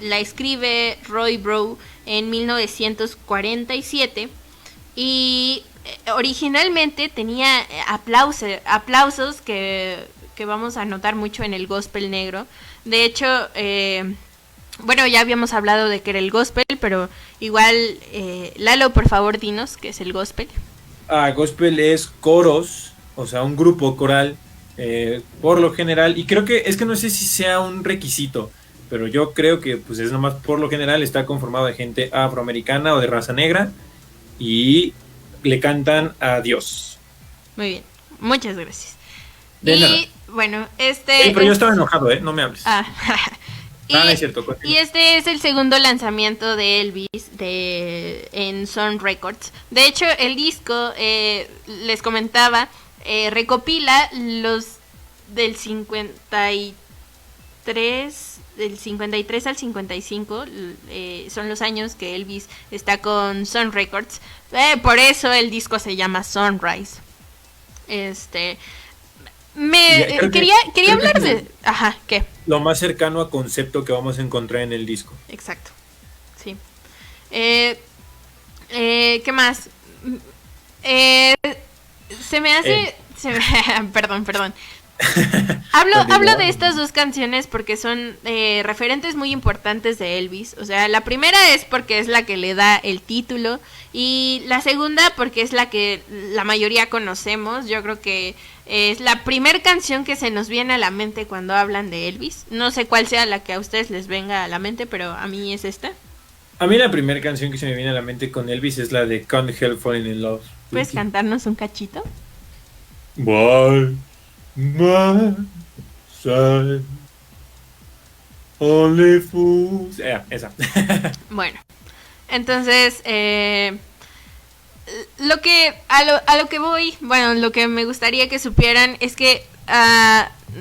La escribe Roy Brown en 1947 y originalmente tenía aplausos que vamos a notar mucho en el gospel negro. De hecho, bueno, ya habíamos hablado de que era el gospel, pero igual, Lalo, por favor, dinos qué es el gospel. Gospel es coros. O sea, un grupo coral, por lo general, y creo que, es que no sé si sea un requisito, pero yo creo que pues es nomás por lo general está conformado de gente afroamericana o de raza negra, y le cantan a Dios. Muy bien, muchas gracias. De nada. Bueno, pero yo estaba enojado, no me hables. No es cierto. Y este es el segundo lanzamiento de Elvis en Sun Records. De hecho, el disco, les comentaba, recopila los del 53 al 55, son los años que Elvis está con Sun Records. Por eso el disco se llama Sunrise. Quería hablar de... Ajá, ¿qué? Lo más cercano a concepto que vamos a encontrar en el disco. Exacto, sí. ¿Qué más? Se me hace... Perdón. Hablo de estas dos canciones porque son referentes muy importantes de Elvis. O sea, la primera es porque es la que le da el título y la segunda porque es la que la mayoría conocemos. Yo creo que es la primer canción que se nos viene a la mente cuando hablan de Elvis. No sé cuál sea la que a ustedes les venga a la mente, pero a mí es esta. A mí la primera canción que se me viene a la mente con Elvis es la de Can't Help Falling in Love. ¿Puedes cantarnos un cachito? By my side, only fools. Esa. Bueno, entonces, a lo que voy, bueno, lo que me gustaría que supieran es que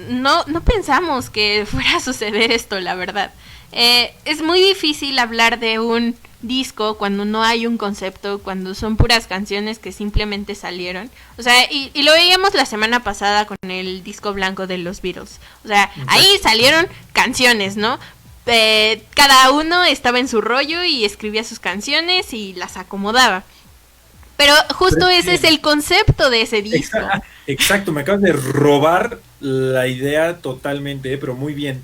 no pensamos que fuera a suceder esto, la verdad. Es muy difícil hablar de un disco cuando no hay un concepto, cuando son puras canciones que simplemente salieron. O sea, y lo veíamos la semana pasada con el disco blanco de los Beatles. O sea, ahí salieron canciones, ¿no? Cada uno estaba en su rollo y escribía sus canciones y las acomodaba. Pero justo ese es el concepto de ese disco. Exacto, me acabas de robar la idea totalmente, pero muy bien,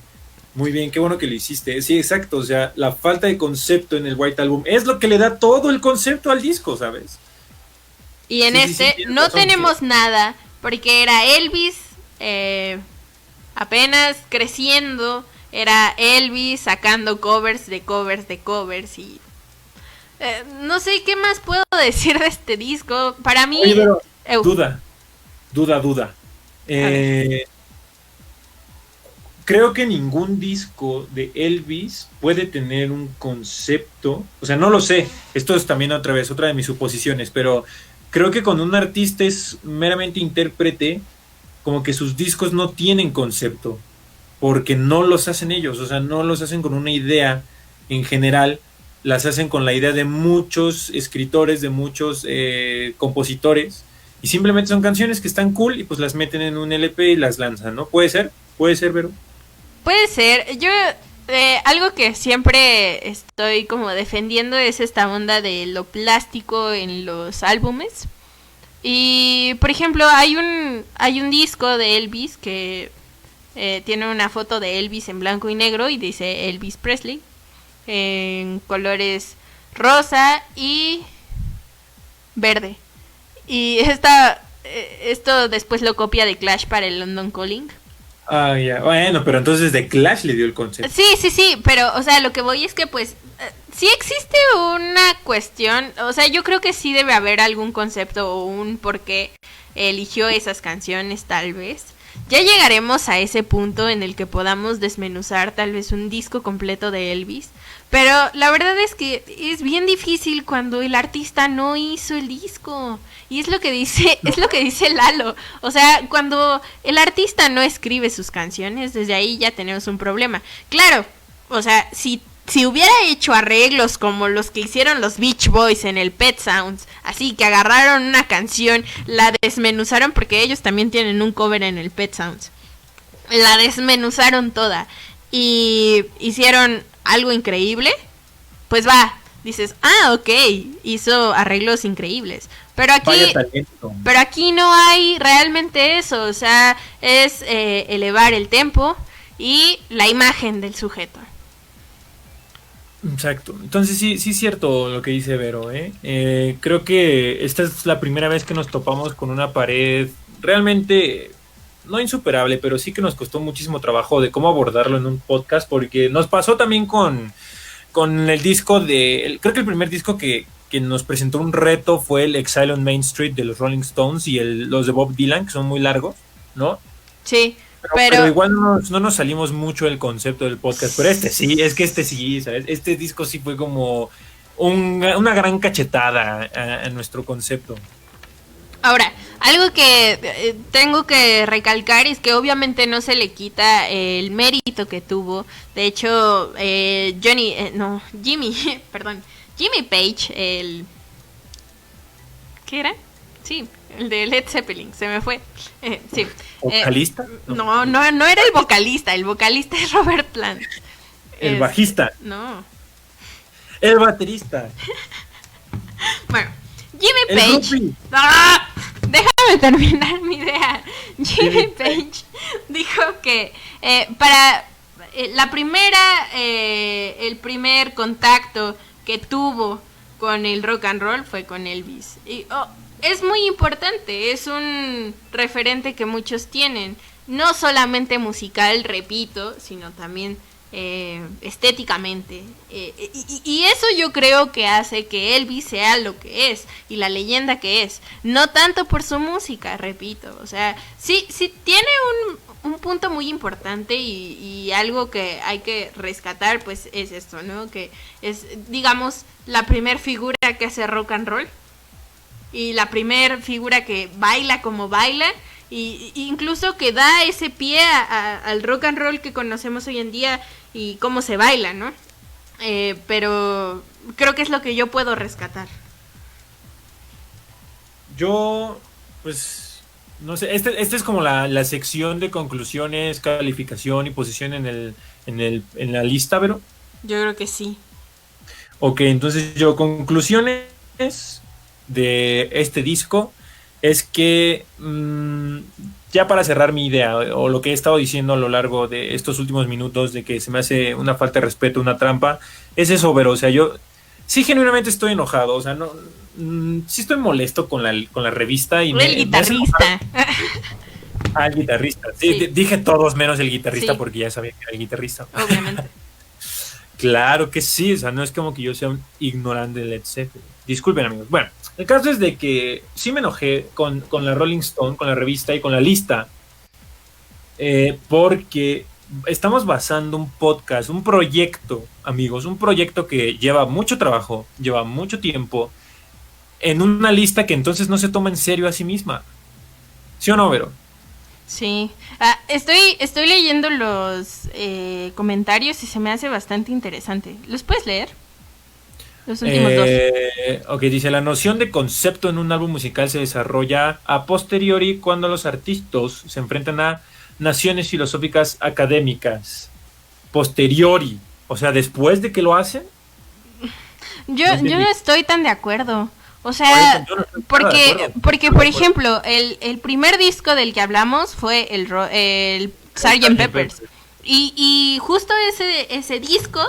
qué bueno que lo hiciste. Sí, exacto, o sea, la falta de concepto en el White Album es lo que le da todo el concepto al disco, ¿sabes? Y en Sí, este tienes no razón, tenemos nada, porque era Elvis apenas creciendo, era Elvis sacando covers de covers de covers y no sé qué más puedo decir de este disco. Para mí, Oye, pero eu, duda. a ver. Eh, Creo que ningún disco de Elvis puede tener un concepto, o sea, no lo sé, esto es también otra vez otra de mis suposiciones, pero creo que cuando un artista es meramente intérprete, como que sus discos no tienen concepto, porque no los hacen ellos, o sea, no los hacen con una idea en general, las hacen con la idea de muchos escritores, de muchos compositores, y simplemente son canciones que están cool y pues las meten en un LP y las lanzan, ¿no? Puede ser, Vero. Puede ser. Yo algo que siempre estoy como defendiendo es esta onda de lo plástico en los álbumes. Y por ejemplo, hay un disco de Elvis que tiene una foto de Elvis en blanco y negro y dice Elvis Presley en colores rosa y verde. Y esto después lo copia de Clash para el London Calling. Ah, ya. Bueno, pero entonces The Clash le dio el concepto. Sí, pero, o sea, lo que voy es que, pues, sí existe una cuestión, o sea, yo creo que sí debe haber algún concepto o un por qué eligió esas canciones, tal vez. Ya llegaremos a ese punto en el que podamos desmenuzar tal vez un disco completo de Elvis, pero la verdad es que es bien difícil cuando el artista no hizo el disco. Y es lo que dice Lalo. O sea, cuando el artista no escribe sus canciones, desde ahí ya tenemos un problema. Claro, o sea, si hubiera hecho arreglos como los que hicieron los Beach Boys en el Pet Sounds, así que agarraron una canción, la desmenuzaron porque ellos también tienen un cover en el Pet Sounds. La desmenuzaron toda y hicieron algo increíble, pues va, dices, ok, hizo arreglos increíbles. Vaya talento. Pero aquí no hay realmente eso, o sea, es elevar el tempo y la imagen del sujeto. Exacto. Entonces sí es cierto lo que dice Vero, ¿eh? Creo que esta es la primera vez que nos topamos con una pared realmente no insuperable, pero sí que nos costó muchísimo trabajo de cómo abordarlo en un podcast, porque nos pasó también con el disco creo que el primer disco que nos presentó un reto fue el Exile on Main Street de los Rolling Stones y los de Bob Dylan, que son muy largos, ¿no? Sí, pero igual no nos salimos mucho del concepto del podcast, pero este sí, ¿sabes? Este disco sí fue como una gran cachetada a nuestro concepto. Ahora, algo que tengo que recalcar es que obviamente no se le quita el mérito que tuvo. De hecho, Jimmy, perdón, Jimmy Page, ¿qué era? Sí, el de Led Zeppelin, se me fue. Sí. ¿Vocalista? No era el vocalista es Robert Plant. El bajista. No. El baterista. Bueno, Jimmy Page. ¡Ah! Déjame terminar mi idea. Jimmy Page dijo que para la primera, el primer contacto que tuvo con el rock and roll fue con Elvis. Y es muy importante, es un referente que muchos tienen, no solamente musical, repito, sino también estéticamente. Y eso yo creo que hace que Elvis sea lo que es y la leyenda que es, no tanto por su música, repito. O sea, sí tiene un punto muy importante y algo que hay que rescatar, pues es esto, ¿no? Que es, digamos, la primer figura que hace rock and roll y la primer figura que baila como baila. Y incluso que da ese pie al rock and roll que conocemos hoy en día y cómo se baila, ¿no? Pero creo que es lo que yo puedo rescatar. Yo, pues, no sé, este es como la sección de conclusiones, calificación y posición en la lista, ¿pero? Yo creo que sí. Ok, entonces conclusiones de este disco. es que ya para cerrar mi idea o lo que he estado diciendo a lo largo de estos últimos minutos de que se me hace una falta de respeto, una trampa, es eso, pero o sea, yo sí genuinamente estoy enojado, o sea, no, sí estoy molesto con la revista y El me hace guitarrista. al guitarrista. Sí, Sí. dije todos menos el guitarrista Sí. porque ya sabía que era el guitarrista. Obviamente. Claro que sí, o sea, no es como que yo sea un ignorante de Led Zeppelin. Disculpen, amigos. Bueno, el caso es de que sí me enojé con la Rolling Stone, con la revista y con la lista, porque estamos basando un podcast, un proyecto, amigos, un proyecto que lleva mucho trabajo, lleva mucho tiempo, en una lista que entonces no se toma en serio a sí misma. ¿Sí o no, Vero? Sí. Estoy leyendo los comentarios y se me hace bastante interesante. ¿Los puedes leer? Los últimos dos. Ok, dice, la noción de concepto en un álbum musical se desarrolla a posteriori cuando los artistas se enfrentan a naciones filosóficas académicas. Posteriori, o sea, después de que lo hacen. Yo no estoy tan de acuerdo. O Por sea, eso yo no estoy nada de acuerdo. porque por ejemplo, el primer disco del que hablamos fue el Sgt. Peppers. Y justo ese disco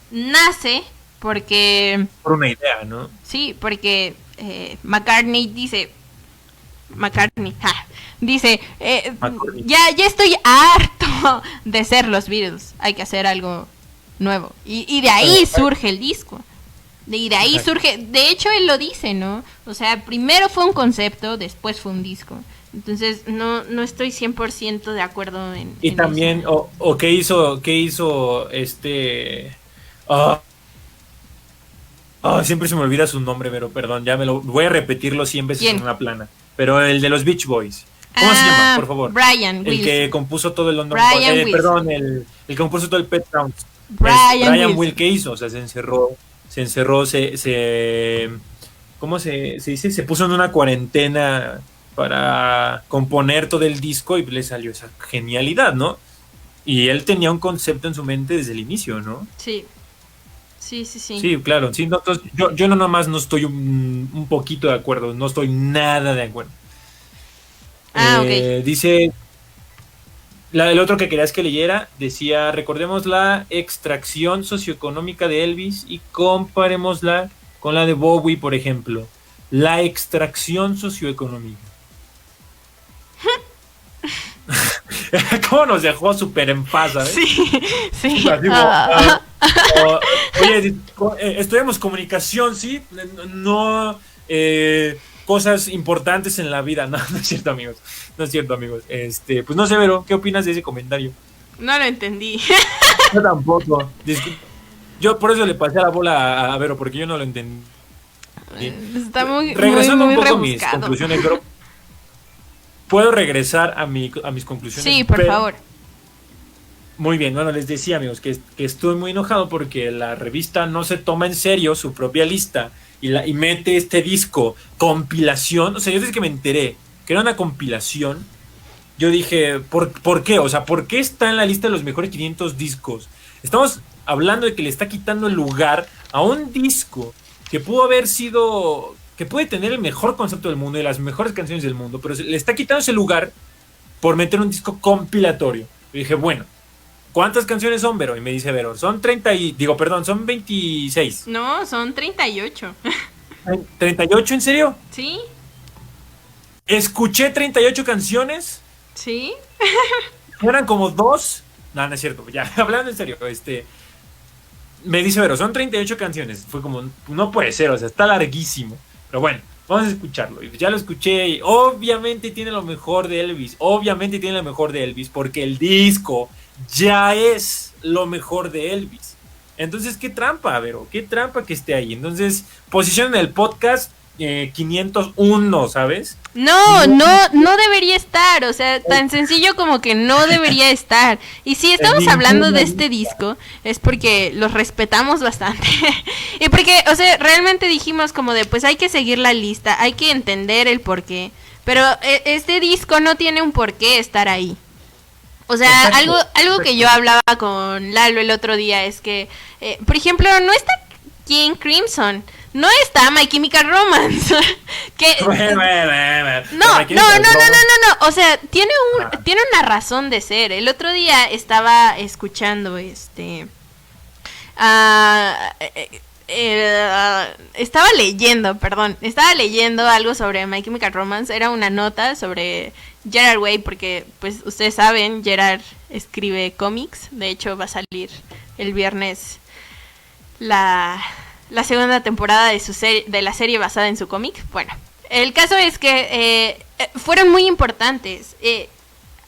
nace porque, Por una idea, ¿no? sí, porque McCartney dice, dice, McCartney. ya estoy harto de ser los Beatles, hay que hacer algo nuevo. Y de ahí surge el disco. Y de ahí Exacto. surge, de hecho él lo dice, ¿no? O sea, primero fue un concepto, después fue un disco. Entonces no estoy 100% de acuerdo en Y en también, eso. o qué hizo este. ah, siempre se me olvida su nombre, pero perdón, ya me lo voy a repetirlo 100 veces ¿Quién? en una plana. Pero el de los Beach Boys. ¿Cómo se llama, por favor? Brian El Wilson. que compuso todo el London Brian Calling. Wilson. Perdón, el que compuso todo el Pet Sounds. Brian Brian Wilson. Will, ¿qué hizo? O sea, se encerró, ¿cómo se dice? Se puso en una cuarentena para componer todo el disco y le salió esa genialidad, ¿no? Y él tenía un concepto en su mente desde el inicio, ¿no? Sí. Sí. Sí, claro. Sí, no, entonces, yo no nomás no estoy un poquito de acuerdo, no estoy nada de acuerdo. Dice, el otro que querías que leyera decía, recordemos la extracción socioeconómica de Elvis y comparémosla con la de Bowie, por ejemplo. La extracción socioeconómica. ¿Cómo nos dejó súper en paz, ¿sabes? Sí. Así como, oye, estudiamos comunicación, ¿sí? No cosas importantes en la vida. No, no es cierto, amigos. No es cierto, amigos. Pues no sé, Vero, ¿qué opinas de ese comentario? No lo entendí. Yo tampoco. Yo por eso le pasé la bola a Vero, porque yo no lo entendí. Está muy, Regresando muy un poco a mis rebuscado. conclusiones, Vero. ¿Puedo regresar a mis conclusiones? Sí, por Pero- favor. Muy bien, bueno, les decía, amigos, que estoy muy enojado porque la revista no se toma en serio su propia lista y mete este disco, compilación. O sea, yo desde que me enteré que era una compilación, yo dije, ¿por qué? O sea, ¿por qué está en la lista de los mejores 500 discos? Estamos hablando de que le está quitando el lugar a un disco que pudo haber sido, que puede tener el mejor concepto del mundo y las mejores canciones del mundo, pero le está quitando ese lugar por meter un disco compilatorio. Y dije, bueno, ¿cuántas canciones son, Vero? Y me dice Vero, son 30 y... Digo, perdón, son 26. No, son 38. ¿38 en serio? ¿Sí? Escuché 38 canciones, ¿Sí? eran como dos... No, no es cierto, ya, hablando en serio, me dice Vero, son 38 canciones. Fue como, no puede ser, o sea, está larguísimo. Pero bueno, vamos a escucharlo. Y ya lo escuché y obviamente tiene lo mejor de Elvis. Obviamente tiene lo mejor de Elvis porque el disco ya es lo mejor de Elvis. Entonces, qué trampa, Vero, qué trampa que esté ahí. Entonces, posición en el podcast 501, ¿sabes? No debería estar, o sea, tan sencillo como que no debería estar. Y si estamos ninguna hablando de lista. este disco, es porque los respetamos bastante. Y porque, o sea, realmente dijimos como de, pues hay que seguir la lista, hay que entender el porqué. Pero este disco no tiene un porqué estar ahí. O sea, Exacto, algo que yo hablaba con Lalo el otro día es que, por ejemplo, no está King Crimson. no está My Chemical Romance. Que Bueno, no, pero no, aquí no, no, está el no, robo. no, o sea, tiene una razón de ser. El otro día estaba escuchando estaba leyendo algo sobre My Chemical Romance. Era una nota sobre Gerard Way, porque pues ustedes saben, Gerard escribe cómics. De hecho va a salir el viernes la segunda temporada de la serie basada en su cómic. Bueno, el caso es que fueron muy importantes.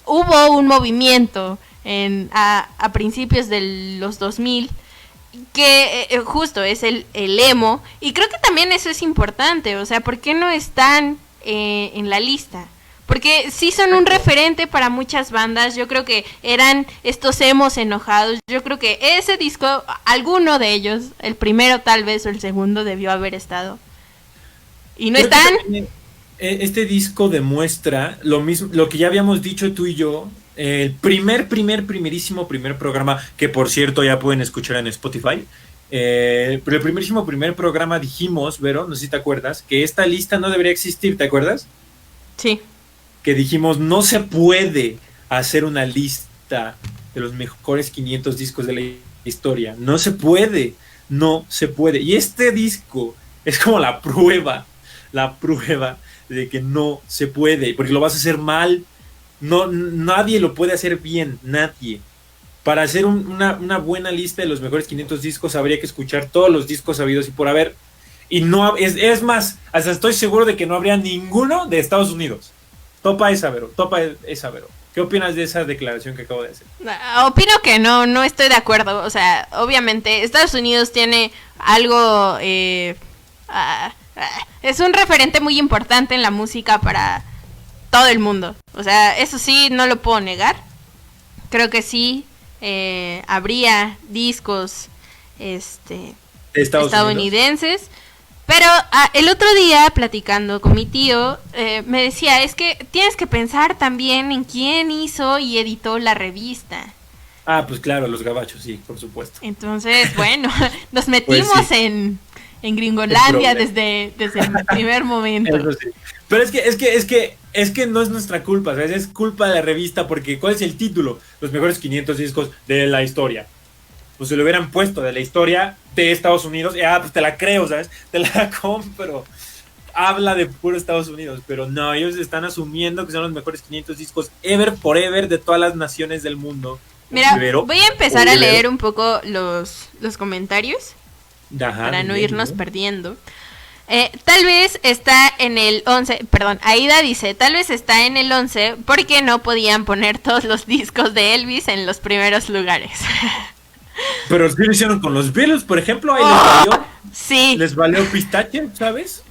Hubo un movimiento a principios de los 2000 que justo es el emo, y creo que también eso es importante. O sea, ¿por qué no están en la lista? Porque sí son un referente para muchas bandas. Yo creo que eran estos emos enojados. Yo creo que ese disco, alguno de ellos, el primero tal vez o el segundo, debió haber estado. Y no Creo que están. también, este disco demuestra lo mismo, lo que ya habíamos dicho tú y yo. El primerísimo programa, que por cierto ya pueden escuchar en Spotify. Pero el primer programa dijimos, Vero, no sé si te acuerdas, que esta lista no debería existir, ¿te acuerdas? Sí. Que dijimos, no se puede hacer una lista de los mejores 500 discos de la historia. No se puede. Y este disco es como la prueba de que no se puede, porque lo vas a hacer mal. No, nadie lo puede hacer bien, nadie. Para hacer una buena lista de los mejores 500 discos habría que escuchar todos los discos habidos y por haber. Y no es más, hasta estoy seguro de que no habría ninguno de Estados Unidos. Topa esa, Vero. ¿Qué opinas de esa declaración que acabo de hacer? Opino que no estoy de acuerdo. O sea, obviamente Estados Unidos tiene algo... es un referente muy importante en la música para todo el mundo. O sea, eso sí, no lo puedo negar. Creo que sí habría discos estadounidenses. Pero el otro día, platicando con mi tío, me decía, es que tienes que pensar también en quién hizo y editó la revista. Ah, pues claro, los gabachos, sí, por supuesto. Entonces, bueno, nos metimos Pues sí. en Gringolandia desde el primer momento. Eso sí. Pero es que no es nuestra culpa, ¿sabes? Es culpa de la revista, porque ¿cuál es el título? Los mejores 500 discos de la historia. Pues se lo hubieran puesto de la historia de Estados Unidos, pues te la creo, ¿sabes? Te la compro. Habla de puro Estados Unidos, pero no, ellos están asumiendo que son los mejores 500 discos forever de todas las naciones del mundo. Mira, Olivero, voy a empezar a leer un poco los comentarios para no irnos perdiendo. Tal vez está en el 11, perdón, Aida dice, tal vez está en el 11 porque no podían poner todos los discos de Elvis en los primeros lugares. Pero sí lo hicieron con los Beatles, por ejemplo, ahí Sí. les valió pistache, ¿sabes?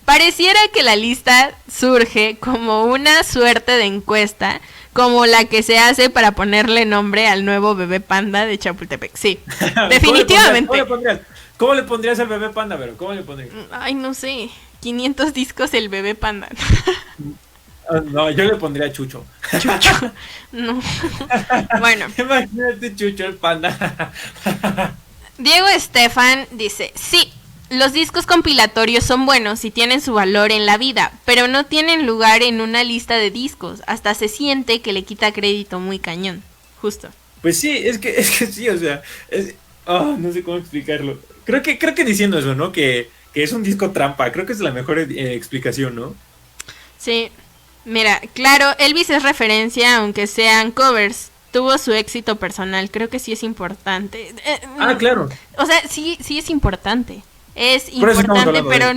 Pareciera que la lista surge como una suerte de encuesta, como la que se hace para ponerle nombre al nuevo bebé panda de Chapultepec. Sí, definitivamente. ¿Cómo le pondrías al bebé panda, Vero? ¿Cómo le pondrías? Ay, no sé. 500 discos el bebé panda. No, yo le pondría Chucho. Chucho. No. Bueno. Imagínate Chucho el panda. Diego Estefan dice, sí, los discos compilatorios son buenos y tienen su valor en la vida, pero no tienen lugar en una lista de discos. Hasta se siente que le quita crédito muy cañón. Justo. Pues sí, es que sí, o sea, no sé cómo explicarlo. Creo que diciendo eso, ¿no? Que es un disco trampa, creo que es la mejor explicación, ¿no? Sí, mira, claro, Elvis es referencia, aunque sean covers. Tuvo su éxito personal, creo que sí es importante. Claro. O sea, sí es importante. Es Por eso estamos importante, hablando pero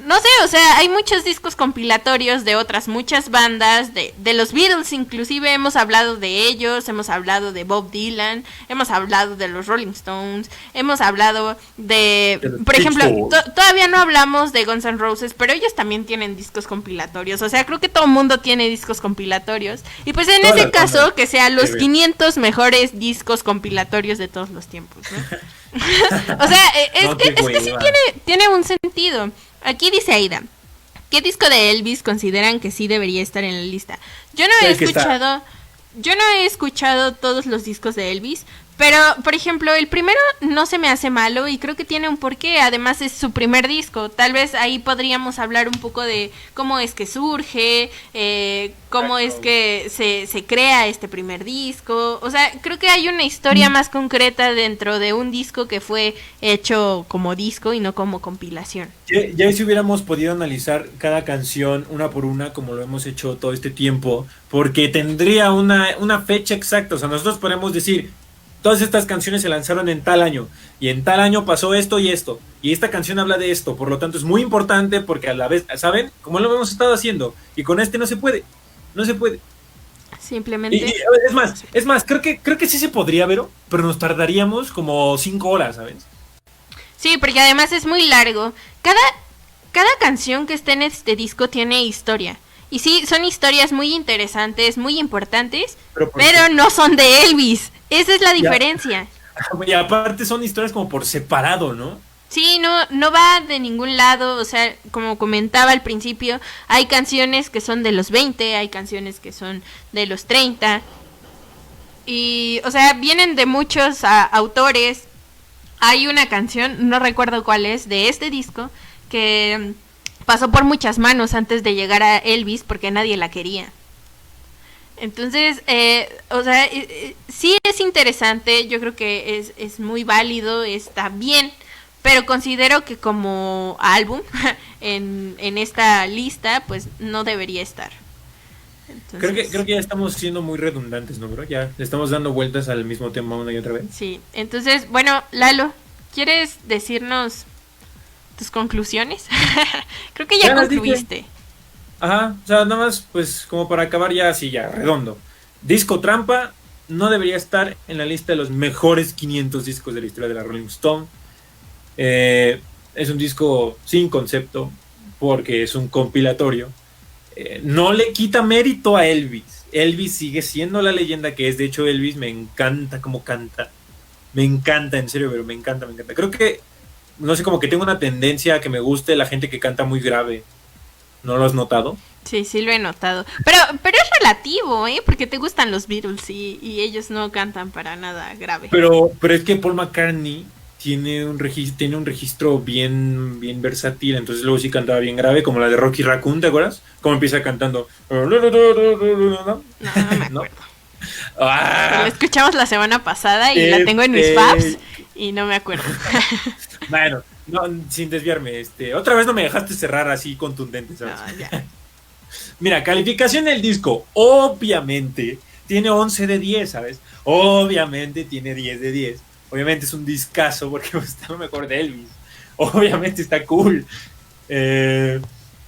no sé, o sea, hay muchos discos compilatorios de muchas bandas, de los Beatles inclusive, hemos hablado de ellos, hemos hablado de Bob Dylan, hemos hablado de los Rolling Stones, hemos hablado por ejemplo, todavía no hablamos de Guns N' Roses, pero ellos también tienen discos compilatorios, o sea, creo que todo el mundo tiene discos compilatorios, y pues en ese caso, que sean los 500 mejores discos compilatorios de todos los tiempos, ¿no? O sea, es que sí tiene un sentido. Aquí dice Aida, ¿qué disco de Elvis consideran que sí debería estar en la lista? Yo no he escuchado todos los discos de Elvis, Pero, por ejemplo, el primero no se me hace malo y creo que tiene un porqué. Además es su primer disco. Tal vez ahí podríamos hablar un poco de cómo es que surge, cómo es que se crea este primer disco. O sea, creo que hay una historia más concreta dentro de un disco que fue hecho como disco y no como compilación. Ya si hubiéramos podido analizar cada canción una por una, como lo hemos hecho todo este tiempo, porque tendría una fecha exacta. O sea, nosotros podemos decir, todas estas canciones se lanzaron en tal año, y en tal año pasó esto, y esta canción habla de esto, por lo tanto es muy importante porque a la vez, ¿saben? Como lo hemos estado haciendo, y con no se puede. Simplemente. Y es más, creo que sí se podría, pero nos tardaríamos como 5 horas, ¿sabes? Sí, porque además es muy largo. Cada canción que está en este disco tiene historia. Y sí, son historias muy interesantes, muy importantes, pero no son de Elvis. Esa es la diferencia. Y aparte son historias como por separado, ¿no? Sí, no va de ningún lado. O sea, como comentaba al principio, hay canciones que son de los 20, hay canciones que son de los 30. Y, o sea, vienen de muchos autores. Hay una canción, no recuerdo cuál es, de este disco, que pasó por muchas manos antes de llegar a Elvis porque nadie la quería. Entonces, o sea, sí es interesante, yo creo que es muy válido, está bien, pero considero que como álbum en esta lista, pues no debería estar. Entonces, creo que ya estamos siendo muy redundantes, ¿no, bro? Ya le estamos dando vueltas al mismo tema una y otra vez. Sí, entonces, bueno, Lalo, ¿quieres decirnos tus conclusiones? Creo que ya concluiste. Ajá, o sea, nada más, pues, como para acabar ya así, ya, redondo. Disco Trampa no debería estar en la lista de los mejores 500 discos de la historia de la Rolling Stone. Es un disco sin concepto, porque es un compilatorio. No le quita mérito a Elvis. Elvis sigue siendo la leyenda que es. De hecho, Elvis me encanta cómo canta. Me encanta, en serio, pero me encanta. Creo que, no sé, como que tengo una tendencia a que me guste la gente que canta muy grave. ¿No lo has notado? Sí, sí lo he notado. Pero es relativo, ¿eh? Porque te gustan los Beatles y ellos no cantan para nada grave. Pero es que Paul McCartney tiene un registro bien versátil, entonces luego sí cantaba bien grave, como la de Rocky Raccoon, ¿te acuerdas? Como empieza cantando. No me acuerdo. ¿No? La escuchamos la semana pasada y la tengo en mis faps y no me acuerdo. Bueno, no, sin desviarme, otra vez no me dejaste cerrar así contundente, ¿sabes? No, ya. Mira, calificación del disco, obviamente tiene 11 de 10, ¿sabes? Obviamente tiene 10 de 10. Obviamente es un discazo porque está lo mejor de Elvis. Obviamente está cool.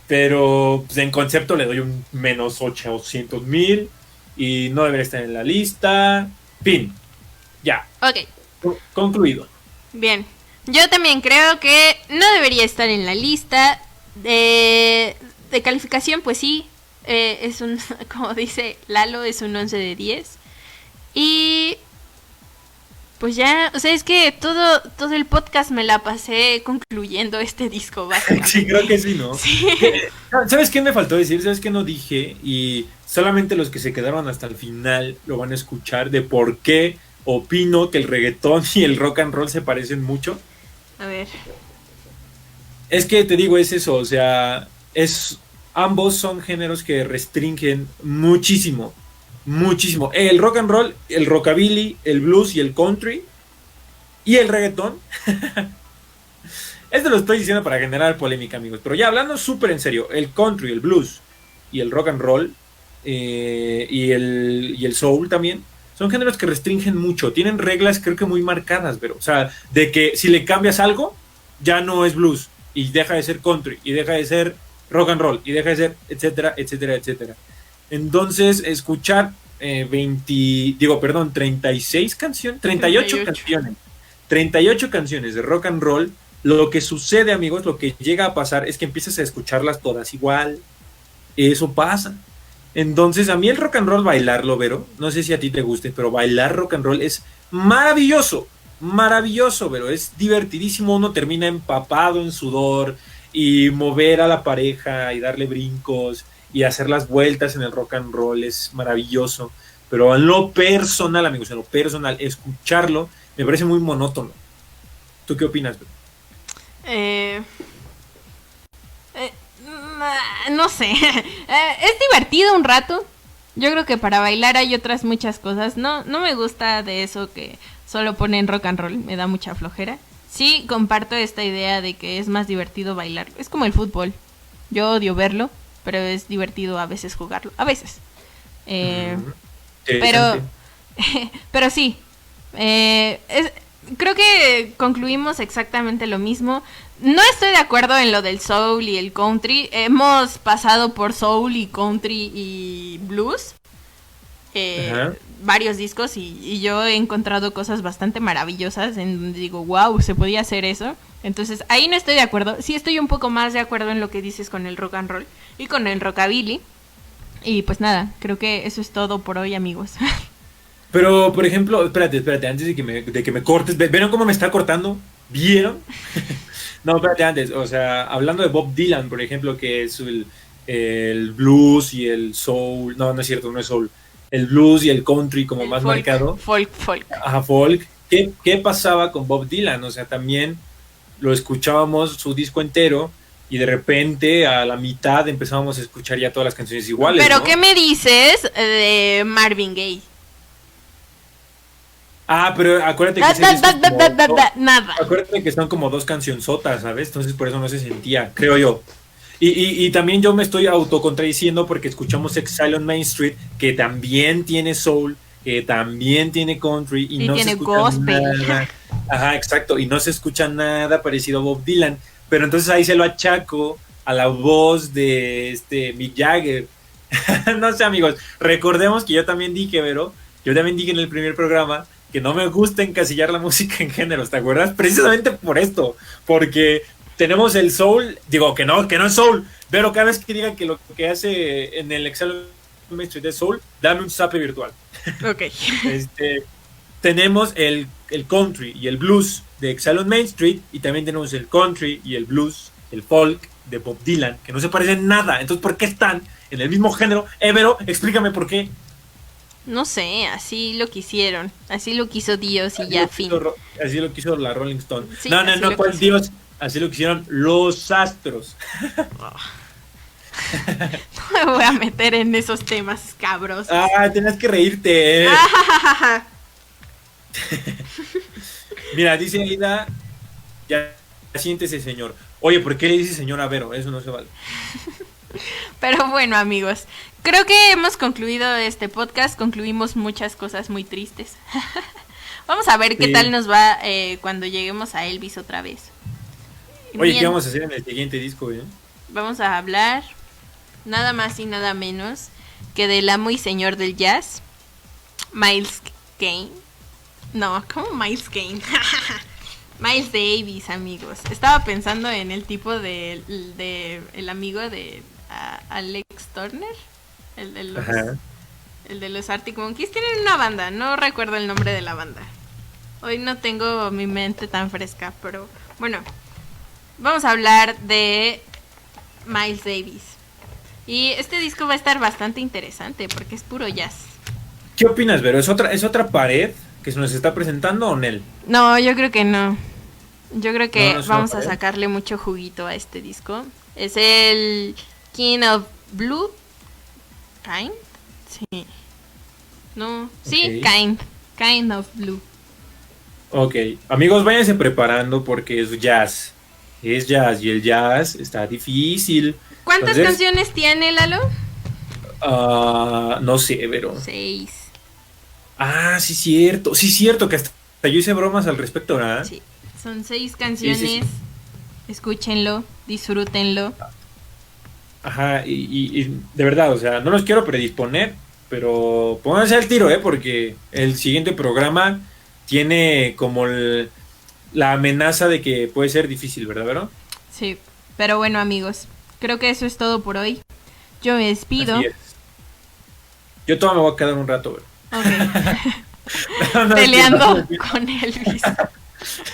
Pero pues, en concepto le doy un menos 800,000 y no debería estar en la lista. Fin. Ya. Ok. Concluido. Bien. Yo también creo que no debería estar en la lista. De calificación, pues sí. Es un, como dice Lalo, es un 11 de 10. Y pues ya, o sea, es que todo el podcast me la pasé concluyendo este disco, básicamente. Sí, creo que sí, ¿no? Sí. ¿Sabes qué me faltó decir? ¿Sabes qué no dije? Y solamente los que se quedaron hasta el final lo van a escuchar de por qué opino que el reggaetón y el rock and roll se parecen mucho. A ver. Es que te digo, es eso, o sea, ambos son géneros que restringen muchísimo. Muchísimo. El rock and roll, el rockabilly, el blues y el country y el reggaetón. Esto lo estoy diciendo para generar polémica, amigos. Pero ya hablando súper en serio, el country, el blues y el rock and roll y el soul también son géneros que restringen mucho. Tienen reglas creo que muy marcadas, pero, o sea, de que si le cambias algo, ya no es blues y deja de ser country y deja de ser rock and roll y deja de ser etcétera, etcétera, etcétera. Entonces, escuchar 36 canciones, 38 canciones, 38 canciones de rock and roll, lo que sucede, amigos, lo que llega a pasar es que empiezas a escucharlas todas igual. Eso pasa. Entonces, a mí el rock and roll, bailarlo, Vero, no sé si a ti te guste, pero bailar rock and roll es maravilloso, Vero, es divertidísimo, uno termina empapado en sudor y mover a la pareja y darle brincos y hacer las vueltas en el rock and roll es maravilloso. pero en lo personal, amigos, en lo personal, escucharlo me parece muy monótono. ¿Tú qué opinas, bro? No sé. Es divertido un rato. Yo creo que para bailar hay otras muchas cosas. No me gusta de eso que solo ponen rock and roll. Me da mucha flojera. Sí, comparto esta idea de que es más divertido bailar. Es como el fútbol. Yo odio verlo, pero es divertido a veces jugarlo. A veces. Pero sí. Creo que concluimos exactamente lo mismo. No estoy de acuerdo en lo del soul y el country. Hemos pasado por soul y country y blues. Varios discos y yo he encontrado cosas bastante maravillosas en donde digo, wow, se podía hacer eso. Entonces ahí no estoy de acuerdo. Sí estoy un poco más de acuerdo en lo que dices con el rock and roll y con el rockabilly. Y pues nada, creo que eso es todo por hoy, amigos. Pero, por ejemplo, espérate, antes de que me cortes, ¿vieron cómo me está cortando? ¿Vieron? No, espérate, antes, o sea, hablando de Bob Dylan, por ejemplo, que es el blues y el soul, no es cierto, no es soul, el blues y el country como El más folk, marcado. Folk. Ajá, folk. ¿Qué pasaba con Bob Dylan? O sea, también lo escuchábamos su disco entero y de repente a la mitad empezábamos a escuchar ya todas las canciones iguales, Pero ¿no? ¿qué me dices de Marvin Gaye? Ah, pero acuérdate que ese disco es como Nada. acuérdate que son como dos cancionzotas, ¿sabes? Entonces por eso no se sentía, creo yo. Y también yo me estoy autocontradiciendo porque escuchamos Exile on Main Street, que también tiene soul, que también tiene country y no se tiene escucha gospel. nada. Ajá, exacto, y no se escucha nada parecido a Bob Dylan. Pero entonces ahí se lo achaco a la voz de Mick Jagger. No sé, amigos, recordemos que yo también dije en el primer programa que no me gusta encasillar la música en géneros, ¿te acuerdas? Precisamente por esto, porque tenemos el soul, digo que no es soul, pero cada vez que digan que lo que hace en el Excel Street es soul, dame un zape virtual. Ok. Tenemos el country y el blues de Exile on Main Street y también tenemos el country y el blues, el folk de Bob Dylan, que no se parecen nada. Entonces, ¿por qué están en el mismo género? Vero, explícame por qué. No sé, así lo quisieron. Así lo quiso Dios y ya, fin. Así lo quiso la Rolling Stone. Sí, no, ¿cuál quiso Dios? Así lo quisieron los astros. No me voy a meter en esos temas cabros. Tenías que reírte. Mira, dice Aida, ya siéntese, señor. Oye, ¿por qué le dice señor a Vero? Eso no se vale. Pero bueno, amigos, creo que hemos concluido este podcast. Concluimos muchas cosas muy tristes. Vamos a ver qué tal nos va cuando lleguemos a Elvis otra vez. Oye, ¿qué vamos a hacer en el siguiente disco? Vamos a hablar nada más y nada menos que del amo y señor del jazz, Miles Kane. No, ¿cómo Miles Kane? Miles Davis, amigos. Estaba pensando en el tipo de el amigo de Alex Turner, el de los Arctic Monkeys. Tienen una banda, no recuerdo el nombre de la banda. Hoy no tengo mi mente tan fresca, pero bueno, vamos a hablar de Miles Davis. Y este disco va a estar bastante interesante porque es puro jazz. ¿Qué opinas, Vero? ¿Es otra pared que se nos está presentando o Nel? No, yo creo que no. Yo creo que no vamos a sacarle mucho juguito a este disco. Es el King of Blue. ¿Kind? Sí. No, sí, Okay. Kind of Blue. Ok, amigos, váyanse preparando porque es jazz. Es jazz y el jazz está difícil. ¿Cuántas canciones tiene, Lalo? No sé, Vero. 6. Sí, cierto, que hasta yo hice bromas al respecto, ¿verdad? Sí, son 6 canciones. Sí. Escúchenlo, disfrútenlo. Ajá, y de verdad, o sea, no los quiero predisponer, pero pónganse al tiro, porque el siguiente programa tiene como la amenaza de que puede ser difícil, ¿verdad, Vero? Sí, pero bueno, amigos, creo que eso es todo por hoy. Yo me despido. Así es. Yo todavía me voy a quedar un rato, Vero. Ok. Peleando con Elvis.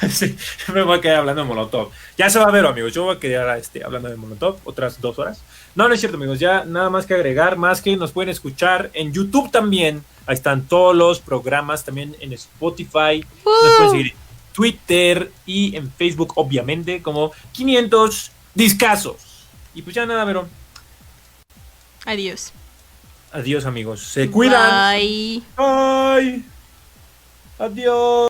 Sí, me voy a quedar hablando de Molotov. Ya se va a ver, amigos. Yo voy a quedar hablando de Molotov otras 2 horas. No, no es cierto, amigos. Ya nada más que agregar, más que nos pueden escuchar en YouTube también. Ahí están todos los programas, también en Spotify. Nos pueden seguir en Twitter y en Facebook, obviamente, como 500 discasos. Y pues ya nada, Verón. Adiós. Adiós, amigos. Se cuidan. Bye. Bye. Adiós.